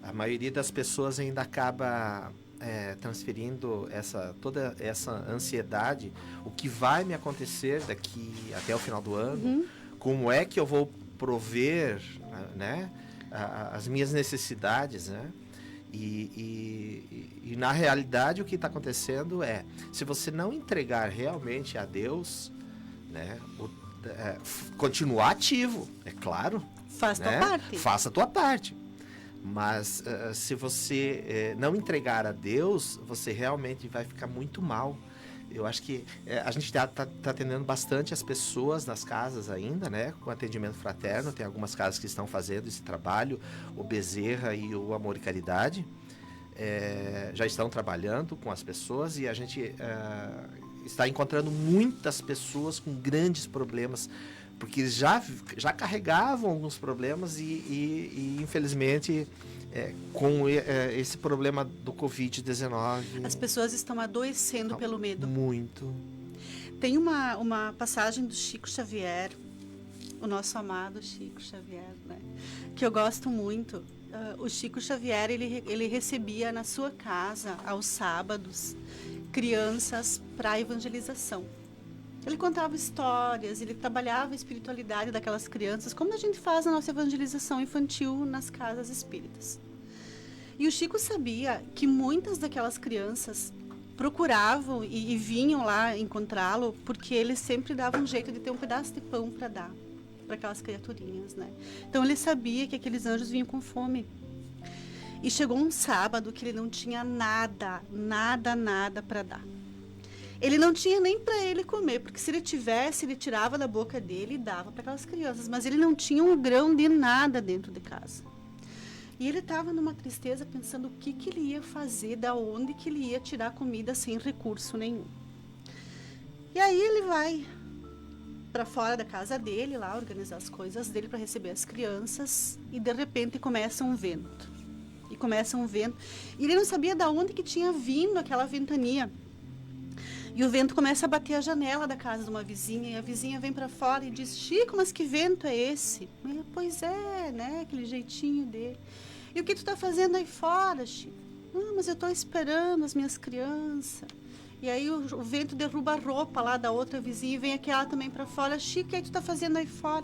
Speaker 4: A maioria das pessoas ainda acaba transferindo toda essa ansiedade, o que vai me acontecer daqui até o final do ano, como é que eu vou prover, né, as minhas necessidades, né? E na realidade o que está acontecendo se você não entregar realmente a Deus, né, continuar ativo, é claro.
Speaker 5: Faça a tua parte.
Speaker 4: Faça a tua parte. Mas se você não entregar a Deus, você realmente vai ficar muito mal. Eu acho que a gente está atendendo bastante as pessoas nas casas ainda, né? Com atendimento fraterno. Tem algumas casas que estão fazendo esse trabalho. O Bezerra e o Amor e Caridade já estão trabalhando com as pessoas. E a gente está encontrando muitas pessoas com grandes problemas, porque já carregavam alguns problemas e infelizmente, com esse problema do Covid-19...
Speaker 5: As pessoas estão adoecendo pelo medo.
Speaker 4: Muito.
Speaker 5: Tem uma passagem do Chico Xavier, o nosso amado Chico Xavier, né? Que eu gosto muito. O Chico Xavier, ele recebia na sua casa, aos sábados, crianças para evangelização. Ele contava histórias, ele trabalhava a espiritualidade daquelas crianças, como a gente faz a nossa evangelização infantil nas casas espíritas. E o Chico sabia que muitas daquelas crianças procuravam e vinham lá encontrá-lo, porque ele sempre dava um jeito de ter um pedaço de pão para dar para aquelas criaturinhas, né? Então ele sabia que aqueles anjos vinham com fome. E chegou um sábado que ele não tinha nada para dar. Ele não tinha nem para ele comer, porque se ele tivesse, ele tirava da boca dele e dava para aquelas crianças. Mas ele não tinha um grão de nada dentro de casa. E ele estava numa tristeza, pensando o que ele ia fazer, da onde que ele ia tirar comida sem recurso nenhum. E aí ele vai para fora da casa dele, lá organizar as coisas dele para receber as crianças, e de repente começa um vento. E ele não sabia de onde que tinha vindo aquela ventania. E o vento começa a bater a janela da casa de uma vizinha, e a vizinha vem para fora e diz: Chico, mas que vento é esse? Pois é, né? Aquele jeitinho dele. E o que tu está fazendo aí fora, Chico? Mas eu estou esperando as minhas crianças. E aí o vento derruba a roupa lá da outra vizinha e vem aquela também para fora. Chico, o que tu está fazendo aí fora?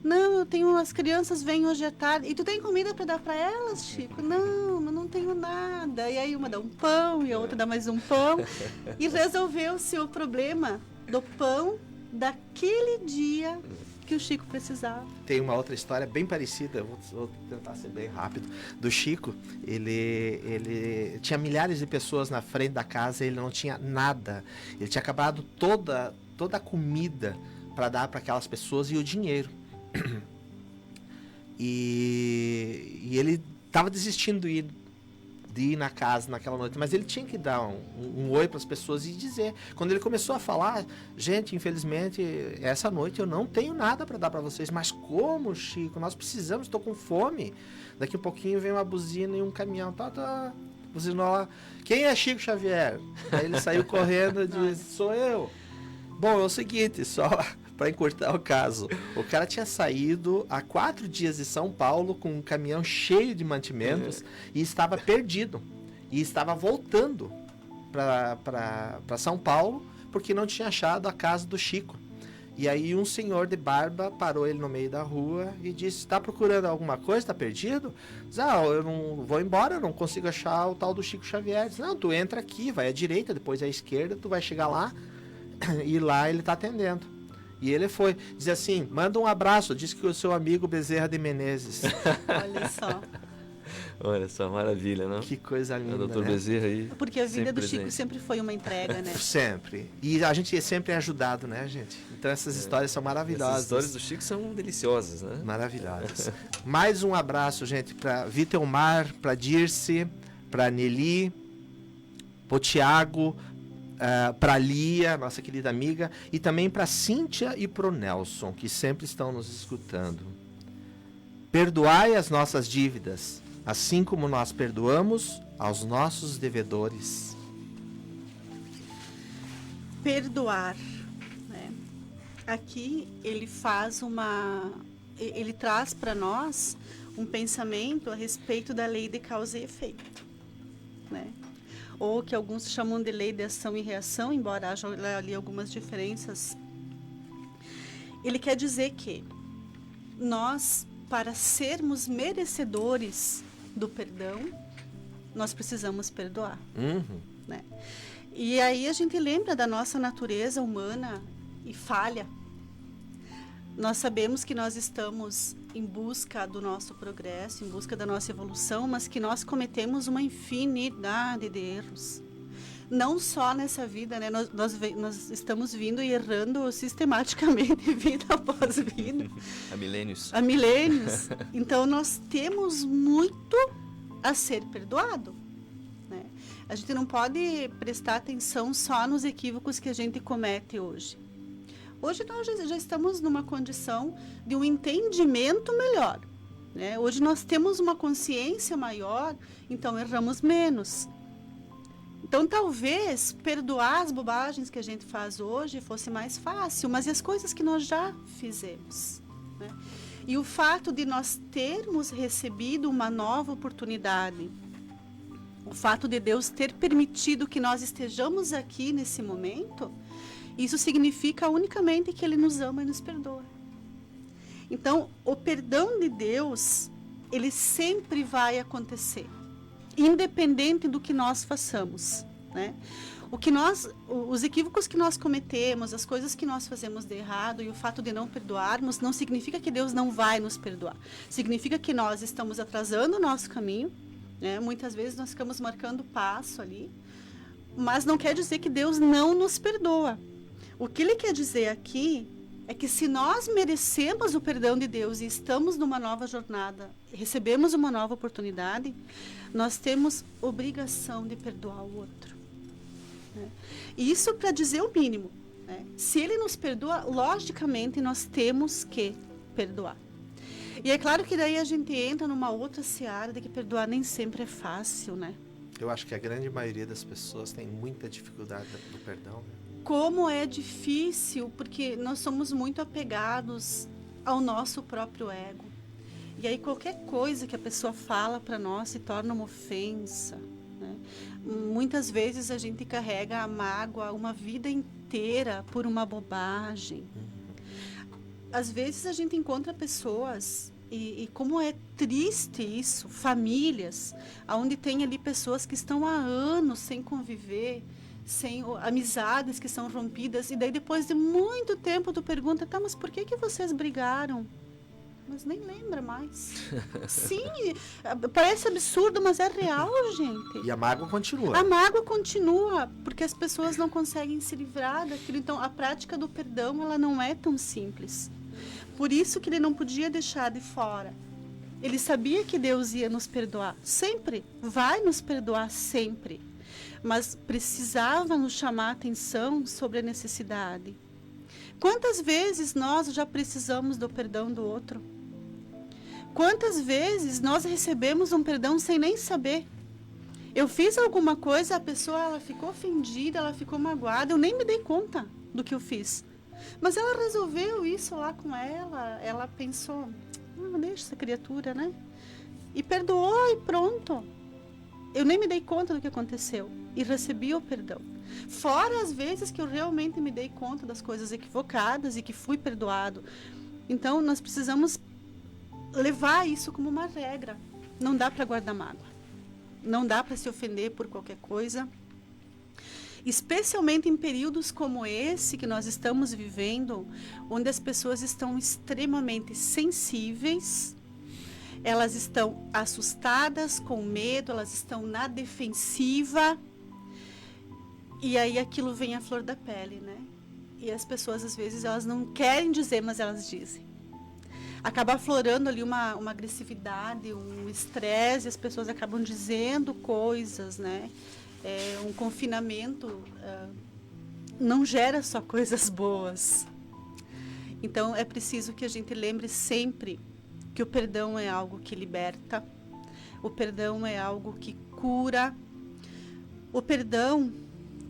Speaker 5: Não, eu tenho, as crianças vêm hoje à tarde. E tu tem comida para dar para elas, Chico? Não tenho nada. E aí uma dá um pão e a outra dá mais um pão. E resolveu-se o problema do pão daquele dia que o Chico precisava.
Speaker 4: Tem uma outra história bem parecida, vou tentar ser bem rápido, do Chico. Ele tinha milhares de pessoas na frente da casa, ele não tinha nada. Ele tinha acabado toda a comida para dar para aquelas pessoas e o dinheiro. E ele estava desistindo de ir de ir na casa naquela noite, mas ele tinha que dar um oi para as pessoas e dizer. Quando ele começou a falar, gente, infelizmente, essa noite eu não tenho nada para dar para vocês, mas como, Chico? Nós precisamos, estou com fome. Daqui um pouquinho vem uma buzina e um caminhão, buzinou lá. Quem é Chico Xavier? Aí ele saiu correndo e disse, sou eu. Bom, é o seguinte, só para encurtar o caso, o cara tinha saído há 4 dias de São Paulo com um caminhão cheio de mantimentos e estava perdido. E estava voltando para São Paulo porque não tinha achado a casa do Chico. E aí um senhor de barba parou ele no meio da rua e disse, está procurando alguma coisa, está perdido? Diz, eu não vou embora, eu não consigo achar o tal do Chico Xavier. Diz, não, tu entra aqui, vai à direita, depois à esquerda, tu vai chegar lá e lá ele está atendendo. E ele foi, diz assim, manda um abraço, diz que o seu amigo Bezerra de Menezes.
Speaker 5: Olha só.
Speaker 6: Olha só, maravilha, não?
Speaker 4: Que coisa linda,
Speaker 6: O doutor
Speaker 4: né?
Speaker 6: Bezerra aí.
Speaker 5: Porque a vida do Chico
Speaker 6: presente.
Speaker 5: sempre foi uma entrega, né?
Speaker 4: Sempre. E a gente sempre é ajudado, né, gente? Então essas histórias são maravilhosas.
Speaker 6: As histórias do Chico são deliciosas, né?
Speaker 4: Maravilhosas. Mais um abraço, gente, para Vitelmar, para Dirce, para Nelly, para Tiago, para Lia, nossa querida amiga, e também para Cíntia e para o Nelson, que sempre estão nos escutando. Perdoai as nossas dívidas, assim como nós perdoamos aos nossos devedores.
Speaker 5: Perdoar, né? Aqui ele ele traz para nós um pensamento a respeito da lei de causa e efeito, né? Ou que alguns chamam de lei de ação e reação, embora haja ali algumas diferenças. Ele quer dizer que nós, para sermos merecedores do perdão, nós precisamos perdoar, né? E aí a gente lembra da nossa natureza humana e falha. Nós sabemos que nós estamos em busca do nosso progresso, em busca da nossa evolução, mas que nós cometemos uma infinidade de erros. Não só nessa vida, né? Nós estamos vindo e errando sistematicamente, vida após vida.
Speaker 6: Há milênios.
Speaker 5: Há milênios. Então, nós temos muito a ser perdoado, né? A gente não pode prestar atenção só nos equívocos que a gente comete hoje. Hoje nós já estamos numa condição de um entendimento melhor, né? Hoje nós temos uma consciência maior, então erramos menos. Então talvez perdoar as bobagens que a gente faz hoje fosse mais fácil, mas e as coisas que nós já fizemos, né? E o fato de nós termos recebido uma nova oportunidade, o fato de Deus ter permitido que nós estejamos aqui nesse momento, isso significa unicamente que Ele nos ama e nos perdoa. Então, o perdão de Deus, ele sempre vai acontecer, independente do que nós façamos, né? Os equívocos que nós cometemos, as coisas que nós fazemos de errado e o fato de não perdoarmos, não significa que Deus não vai nos perdoar. Significa que nós estamos atrasando o nosso caminho, né? Muitas vezes nós ficamos marcando passo ali, mas não quer dizer que Deus não nos perdoa. O que ele quer dizer aqui é que se nós merecemos o perdão de Deus e estamos numa nova jornada, recebemos uma nova oportunidade, nós temos obrigação de perdoar o outro, né? E isso para dizer o mínimo, né? Se ele nos perdoa, logicamente nós temos que perdoar. E é claro que daí a gente entra numa outra seara de que perdoar nem sempre é fácil, né?
Speaker 4: Eu acho que a grande maioria das pessoas tem muita dificuldade do perdão.
Speaker 5: Como é difícil, porque nós somos muito apegados ao nosso próprio ego. E aí qualquer coisa que a pessoa fala para nós se torna uma ofensa, né? Muitas vezes a gente carrega a mágoa uma vida inteira por uma bobagem. Às vezes a gente encontra pessoas, e como é triste isso, famílias, onde tem ali pessoas que estão há anos sem conviver, sem amizades que são rompidas, e daí depois de muito tempo tu pergunta, tá, mas por que vocês brigaram? Mas nem lembra mais. Sim, parece absurdo, mas é real, gente.
Speaker 4: E a mágoa continua.
Speaker 5: A mágoa continua, porque as pessoas não conseguem se livrar daquilo. Então, a prática do perdão, ela não é tão simples. Por isso que ele não podia deixar de fora Ele sabia que Deus ia nos perdoar, sempre, vai nos perdoar sempre. Mas precisava nos chamar a atenção sobre a necessidade. Quantas vezes nós já precisamos do perdão do outro? Quantas vezes nós recebemos um perdão sem nem saber? Eu fiz alguma coisa, a pessoa ela ficou ofendida, ela ficou magoada, eu nem me dei conta do que eu fiz. Mas ela resolveu isso lá com ela pensou, deixa essa criatura, né? E perdoou e pronto. Eu nem me dei conta do que aconteceu e recebi o perdão. Fora as vezes que eu realmente me dei conta das coisas equivocadas e que fui perdoado. Então, nós precisamos levar isso como uma regra. Não dá para guardar mágoa. Não dá para se ofender por qualquer coisa. Especialmente em períodos como esse que nós estamos vivendo, onde as pessoas estão extremamente sensíveis, elas estão assustadas, com medo, elas estão na defensiva, e aí aquilo vem à flor da pele, né? E as pessoas, às vezes, elas não querem dizer, mas elas dizem. Acaba aflorando ali uma agressividade, um estresse, as pessoas acabam dizendo coisas, né? Um confinamento não gera só coisas boas. Então, é preciso que a gente lembre sempre que o perdão é algo que liberta, o perdão é algo que cura, o perdão,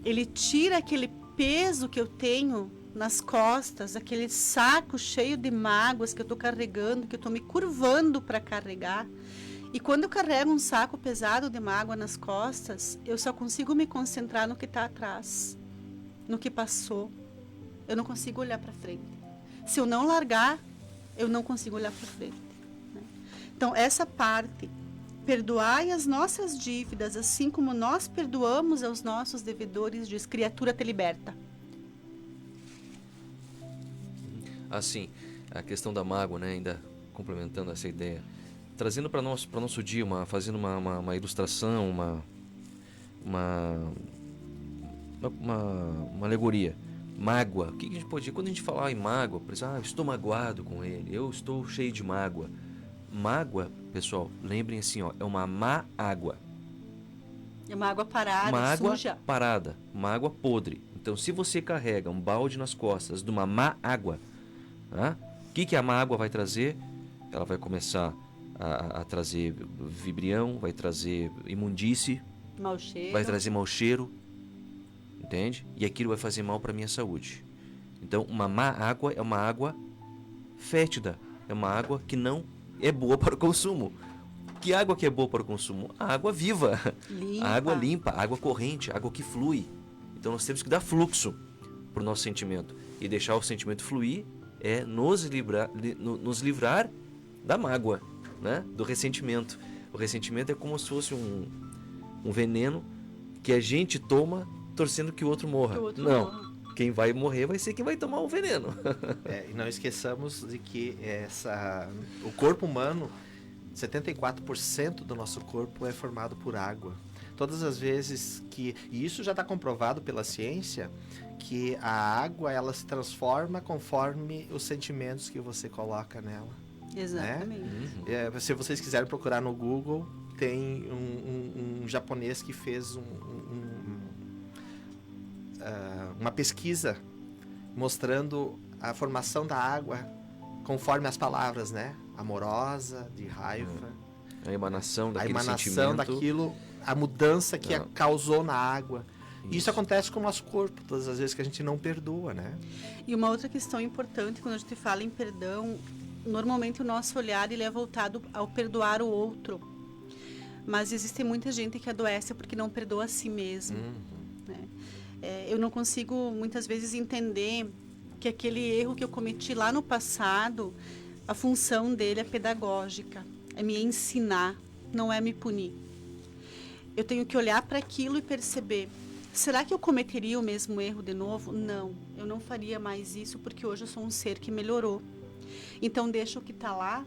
Speaker 5: ele tira aquele peso que eu tenho nas costas, aquele saco cheio de mágoas que eu estou carregando, que eu estou me curvando para carregar. E quando eu carrego um saco pesado de mágoa nas costas, eu só consigo me concentrar no que está atrás, no que passou. Eu não consigo olhar para frente. Se eu não largar, eu não consigo olhar para frente. Né? Então, essa parte, perdoai as nossas dívidas, assim como nós perdoamos aos nossos devedores, diz, criatura te liberta.
Speaker 6: Assim, a questão da mágoa, né, ainda complementando essa ideia, trazendo para nosso dia, fazendo uma ilustração, uma alegoria. Mágoa. O que a gente pode dizer? Quando a gente falar em mágoa, por exemplo, eu estou magoado com ele, eu estou cheio de mágoa. Mágoa, pessoal, lembrem assim, ó, é uma má água.
Speaker 5: É uma água parada,
Speaker 6: uma água
Speaker 5: suja.
Speaker 6: Parada, uma água podre. Então, se você carrega um balde nas costas de uma má água, tá? O que a má água vai trazer? Ela vai começar a trazer vibrião, vai trazer imundície,
Speaker 5: Mau cheiro.
Speaker 6: vai trazer mau cheiro, entende? E aquilo vai fazer mal para a minha saúde. Então, uma má água é uma água fétida, é uma água que não é boa para o consumo. Que água que é boa para o consumo? A água viva,
Speaker 5: Limpa.
Speaker 6: a água limpa, a água corrente, a água que flui. Então, nós temos que dar fluxo para o nosso sentimento. E deixar o sentimento fluir é nos livrar da mágoa, né? Do ressentimento. O ressentimento é como se fosse um veneno que a gente toma torcendo que o outro morra. Não. Quem vai morrer vai ser quem vai tomar o veneno.
Speaker 4: E não esqueçamos de que o corpo humano, 74% do nosso corpo é formado por água. Todas as vezes e isso já está comprovado pela ciência, que a água ela se transforma conforme os sentimentos que você coloca nela.
Speaker 5: Exatamente.
Speaker 4: Né? Se vocês quiserem procurar no Google, tem um japonês que fez uma pesquisa mostrando a formação da água conforme as palavras, né? Amorosa, de raiva.
Speaker 6: A emanação daquele
Speaker 4: sentimento. Daquilo, a mudança que causou na água. Isso acontece com o nosso corpo, todas as vezes que a gente não perdoa, né?
Speaker 5: E uma outra questão importante, quando a gente fala em perdão, normalmente o nosso olhar ele é voltado ao perdoar o outro. Mas existe muita gente que adoece porque não perdoa a si mesmo. Né? Eu não consigo, muitas vezes, entender que aquele erro que eu cometi lá no passado, a função dele é pedagógica, é me ensinar, não é me punir. Eu tenho que olhar para aquilo e perceber, será que eu cometeria o mesmo erro de novo? Não, eu não faria mais isso porque hoje eu sou um ser que melhorou. Então deixa o que está lá,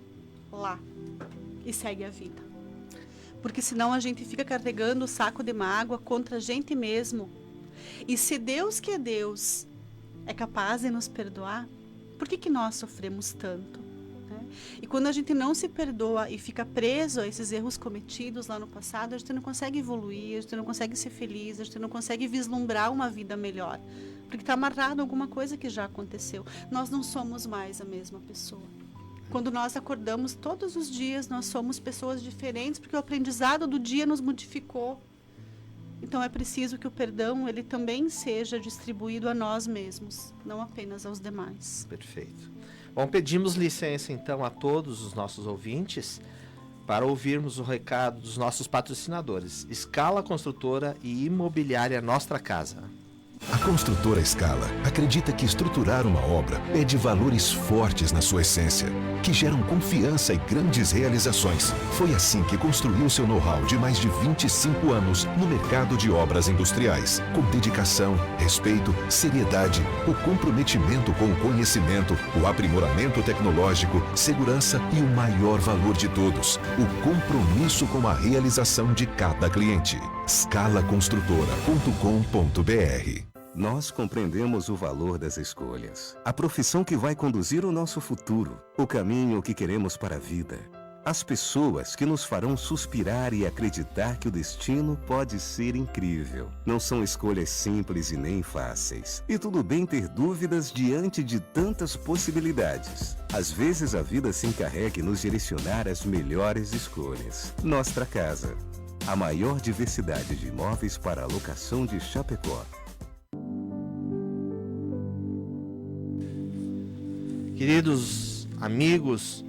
Speaker 5: e segue a vida. Porque senão a gente fica carregando o saco de mágoa contra a gente mesmo. E se Deus, que é Deus, é capaz de nos perdoar, por que nós sofremos tanto? Né? E quando a gente não se perdoa e fica preso a esses erros cometidos lá no passado, a gente não consegue evoluir, a gente não consegue ser feliz, a gente não consegue vislumbrar uma vida melhor. Porque está amarrado a alguma coisa que já aconteceu. Nós não somos mais a mesma pessoa. Quando nós acordamos todos os dias, nós somos pessoas diferentes, porque o aprendizado do dia nos modificou. Então é preciso que o perdão ele também seja distribuído a nós mesmos, não apenas aos demais.
Speaker 4: Perfeito. Bom, pedimos licença então a todos os nossos ouvintes para ouvirmos o recado dos nossos patrocinadores, Scala Construtora e Imobiliária Nostra Casa.
Speaker 3: A construtora Scala acredita que estruturar uma obra pede valores fortes na sua essência, que geram confiança e grandes realizações. Foi assim que construiu seu know-how de mais de 25 anos no mercado de obras industriais, com dedicação, respeito, seriedade, o comprometimento com o conhecimento, o aprimoramento tecnológico, segurança e o maior valor de todos, o compromisso com a realização de cada cliente. scalaconstrutora.com.br.
Speaker 7: Nós compreendemos o valor das escolhas, a profissão que vai conduzir o nosso futuro, o caminho que queremos para a vida, as pessoas que nos farão suspirar e acreditar que o destino pode ser incrível. Não são escolhas simples e nem fáceis. E tudo bem ter dúvidas diante de tantas possibilidades. Às vezes a vida se encarrega em nos direcionar às melhores escolhas. Nostra Casa, a maior diversidade de imóveis para alocação de Chapecó.
Speaker 4: Queridos amigos,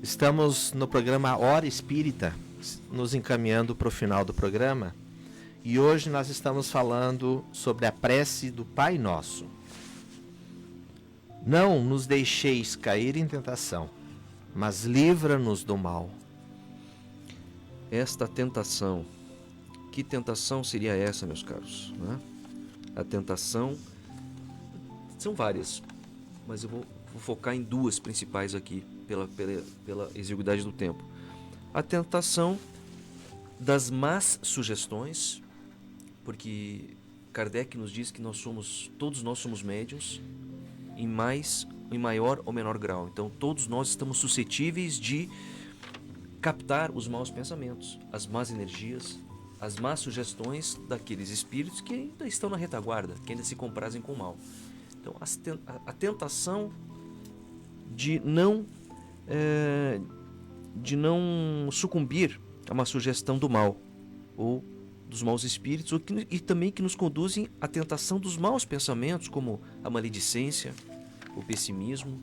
Speaker 4: estamos no programa Hora Espírita, nos encaminhando para o final do programa, e hoje nós estamos falando sobre a prece do Pai Nosso. Não nos deixeis cair em tentação, mas livra-nos do mal.
Speaker 6: Esta tentação, que tentação seria essa, meus caros? Né? A tentação, são várias, mas eu vou focar em duas principais aqui, pela exiguidade do tempo. A tentação das más sugestões, porque Kardec nos diz que todos nós somos médiuns, em maior ou menor grau. Então todos nós estamos suscetíveis de captar os maus pensamentos, as más energias, as más sugestões daqueles espíritos que ainda estão na retaguarda, que ainda se comprazem com o mal. Então a tentação de não sucumbir a uma sugestão do mal ou dos maus espíritos, e também que nos conduzem à tentação dos maus pensamentos, como a maledicência, o pessimismo.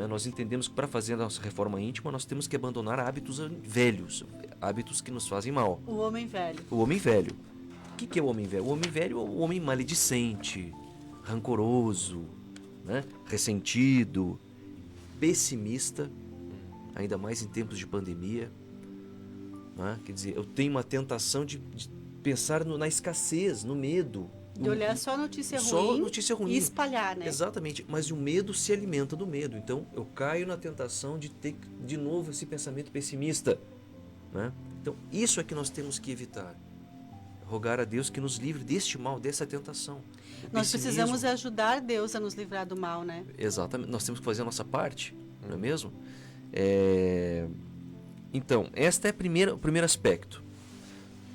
Speaker 6: Nós entendemos que para fazer a nossa reforma íntima nós temos que abandonar hábitos velhos, hábitos que nos fazem mal.
Speaker 5: O homem velho.
Speaker 6: O homem velho. O que é o homem velho? O homem velho é o homem maledicente, rancoroso, ressentido, pessimista, ainda mais em tempos de pandemia. Quer dizer, eu tenho uma tentação de pensar na escassez, no medo.
Speaker 5: De olhar só notícia ruim e espalhar, né?
Speaker 6: Exatamente, mas o medo se alimenta do medo. Então eu caio na tentação de ter de novo esse pensamento pessimista. Então isso é que nós temos que evitar. Rogar a Deus que nos livre deste mal, dessa tentação.
Speaker 5: Nós precisamos ajudar Deus a nos livrar do mal, né?
Speaker 6: Exatamente, nós temos que fazer a nossa parte, não é mesmo? Então, este é o primeiro aspecto.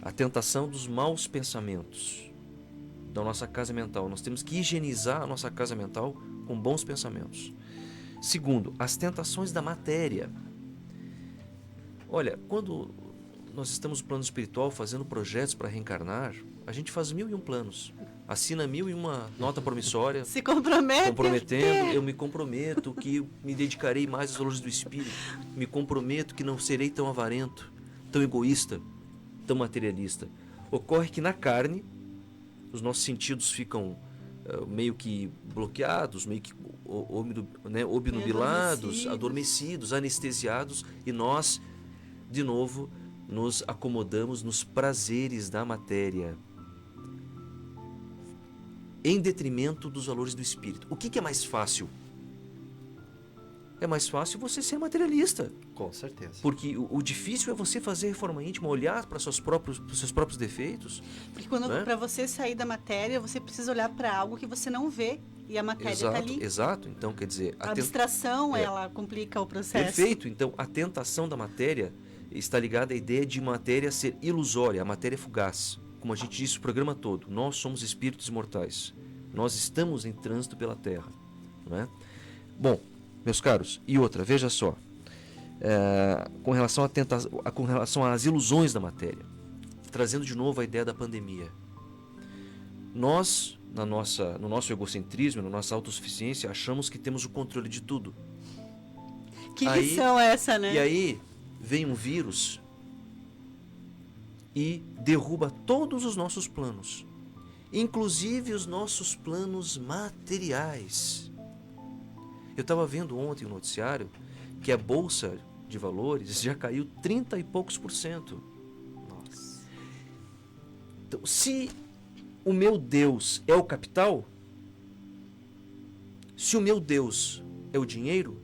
Speaker 6: A tentação dos maus pensamentos da nossa casa mental. Nós temos que higienizar a nossa casa mental com bons pensamentos. Segundo, as tentações da matéria. Olha, quando nós estamos no plano espiritual fazendo projetos para reencarnar, a gente faz 1001 planos. Assina 1001 nota promissória.
Speaker 5: Se comprometendo,
Speaker 6: eu me comprometo que me dedicarei mais aos valores do espírito. Me comprometo que não serei tão avarento, tão egoísta, tão materialista. Ocorre que na carne, os nossos sentidos ficam meio que bloqueados, meio que obnubilados, adormecidos, anestesiados, e nós, de novo, nos acomodamos nos prazeres da matéria, em detrimento dos valores do espírito. O que é mais fácil? É mais fácil você ser materialista.
Speaker 4: Com certeza.
Speaker 6: Porque o difícil é você fazer reforma íntima, olhar para os seus próprios defeitos.
Speaker 5: Porque para você sair da matéria, você precisa olhar para algo que você não vê. E a matéria está ali.
Speaker 6: Exato. Então, quer dizer...
Speaker 5: A abstração, ela complica o processo.
Speaker 6: Perfeito. Então, a tentação da matéria está ligada à ideia de matéria ser ilusória, a matéria fugaz. Como a gente disse o programa todo, nós somos espíritos imortais. Nós estamos em trânsito pela Terra. Não é? Bom, meus caros, e outra, veja só. Com relação às ilusões da matéria, trazendo de novo a ideia da pandemia. Nós, no nosso egocentrismo, na nossa autossuficiência, achamos que temos o controle de tudo.
Speaker 5: Que lição é essa, né?
Speaker 6: E aí vem um vírus e derruba todos os nossos planos, inclusive os nossos planos materiais. Eu estava vendo ontem no noticiário que a Bolsa de Valores já caiu 30 e poucos %.
Speaker 4: Nossa.
Speaker 6: Então, se o meu Deus é o capital, se o meu Deus é o dinheiro,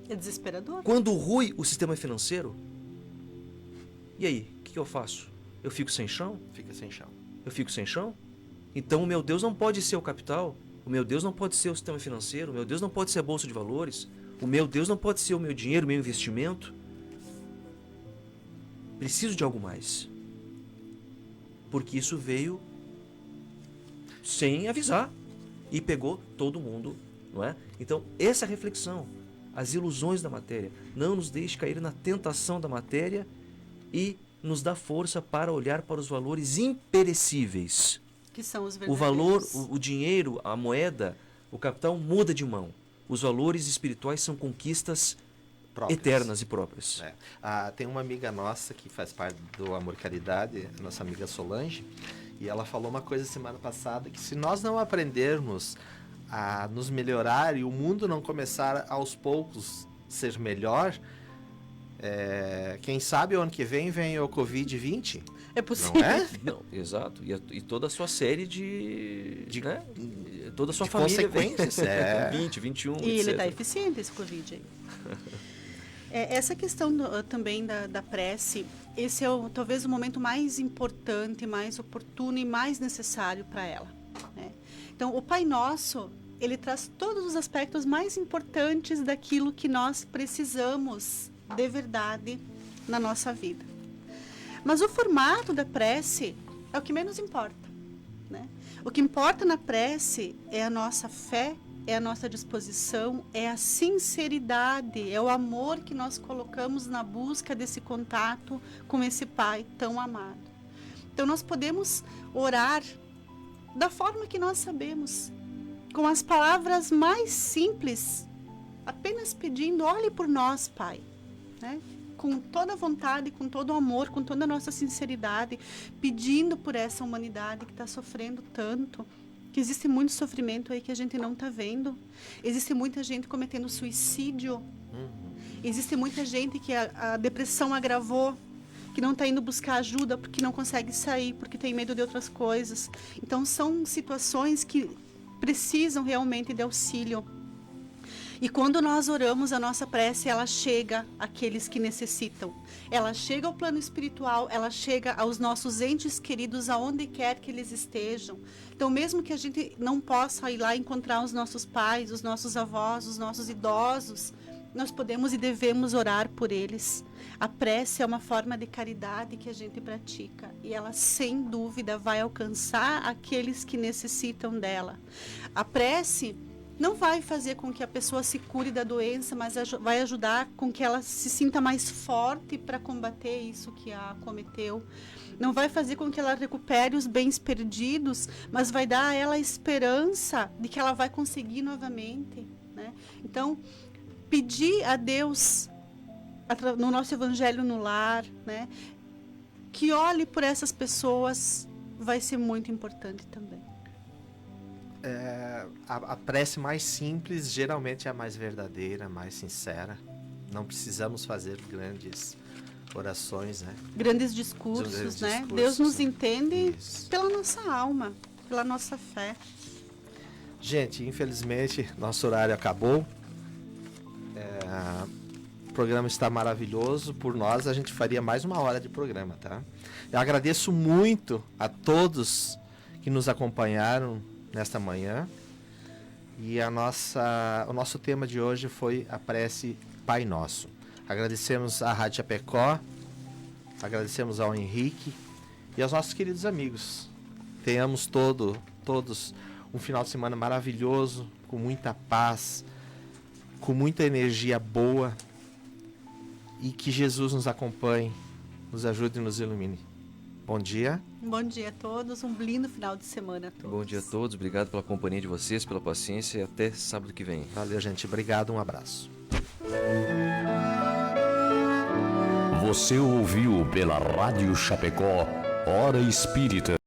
Speaker 5: é desesperador.
Speaker 6: Quando rui o sistema financeiro, e aí, o que eu faço? Eu fico sem chão?
Speaker 4: Fica sem chão.
Speaker 6: Eu fico sem chão? Então o meu Deus não pode ser o capital, o meu Deus não pode ser o sistema financeiro, o meu Deus não pode ser a Bolsa de Valores, o meu Deus não pode ser o meu dinheiro, o meu investimento. Preciso de algo mais. Porque isso veio sem avisar e pegou todo mundo, não é? Então, essa reflexão, as ilusões da matéria, não nos deixe cair na tentação da matéria e nos dá força para olhar para os valores imperecíveis.
Speaker 5: Que são os verdadeiros.
Speaker 6: O valor, o dinheiro, a moeda, o capital muda de mão. Os valores espirituais são conquistas próprias, eternas e próprias.
Speaker 4: Tem uma amiga nossa que faz parte do Amor e Caridade, a nossa amiga Solange, e ela falou uma coisa semana passada, que se nós não aprendermos a nos melhorar e o mundo não começar aos poucos ser melhor, quem sabe o ano que vem o Covid-20?
Speaker 5: É possível.
Speaker 4: Não é?
Speaker 6: Não, exato. E toda a sua série de né? Toda a sua
Speaker 4: de
Speaker 6: família
Speaker 4: consequências.
Speaker 6: 20, 21,
Speaker 5: E
Speaker 6: etc.
Speaker 5: ele está eficiente, esse Covid aí. Essa questão também da prece, esse é talvez o momento mais importante, mais oportuno e mais necessário para ela. Né? Então, o Pai Nosso, ele traz todos os aspectos mais importantes daquilo que nós precisamos de verdade na nossa vida. Mas o formato da prece é o que menos importa. Né? O que importa na prece é a nossa fé, é a nossa disposição, é a sinceridade, é o amor que nós colocamos na busca desse contato com esse Pai tão amado. Então nós podemos orar da forma que nós sabemos, com as palavras mais simples, apenas pedindo: olhe por nós, Pai, né? Com toda a vontade, com todo o amor, com toda a nossa sinceridade, pedindo por essa humanidade que está sofrendo tanto, que existe muito sofrimento aí que a gente não está vendo. Existe muita gente cometendo suicídio. Existe muita gente que a depressão agravou, que não está indo buscar ajuda porque não consegue sair, porque tem medo de outras coisas. Então, são situações que precisam realmente de auxílio. E quando nós oramos, a nossa prece, ela chega àqueles que necessitam. Ela chega ao plano espiritual, ela chega aos nossos entes queridos, aonde quer que eles estejam. Então, mesmo que a gente não possa ir lá encontrar os nossos pais, os nossos avós, os nossos idosos, nós podemos e devemos orar por eles. A prece é uma forma de caridade que a gente pratica. E ela, sem dúvida, vai alcançar aqueles que necessitam dela. A prece não vai fazer com que a pessoa se cure da doença, mas vai ajudar com que ela se sinta mais forte para combater isso que a acometeu. Não vai fazer com que ela recupere os bens perdidos, mas vai dar a ela a esperança de que ela vai conseguir novamente. Né? Então, pedir a Deus, no nosso Evangelho no Lar, né, que olhe por essas pessoas, vai ser muito importante também.
Speaker 4: A prece mais simples geralmente é a mais verdadeira, mais sincera. Não precisamos fazer grandes orações, né?
Speaker 5: Grandes discursos, né? Deus nos entende pela nossa alma, pela nossa fé.
Speaker 4: Gente, infelizmente, nosso horário acabou. O programa está maravilhoso. Por nós, a gente faria mais 1 hora de programa, tá? Eu agradeço muito a todos que nos acompanharam nesta manhã. E o nosso tema de hoje foi a prece Pai Nosso. Agradecemos à Rádio Chapecó, agradecemos ao Henrique e aos nossos queridos amigos. Tenhamos todos um final de semana maravilhoso, com muita paz, com muita energia boa, e que Jesus nos acompanhe, nos ajude e nos ilumine. Bom dia.
Speaker 5: Bom dia a todos, um lindo final de semana a todos.
Speaker 6: Bom dia a todos, obrigado pela companhia de vocês, pela paciência e até sábado que vem.
Speaker 4: Valeu, gente. Obrigado, um abraço.
Speaker 2: Você ouviu pela Rádio Chapecó, Hora Espírita.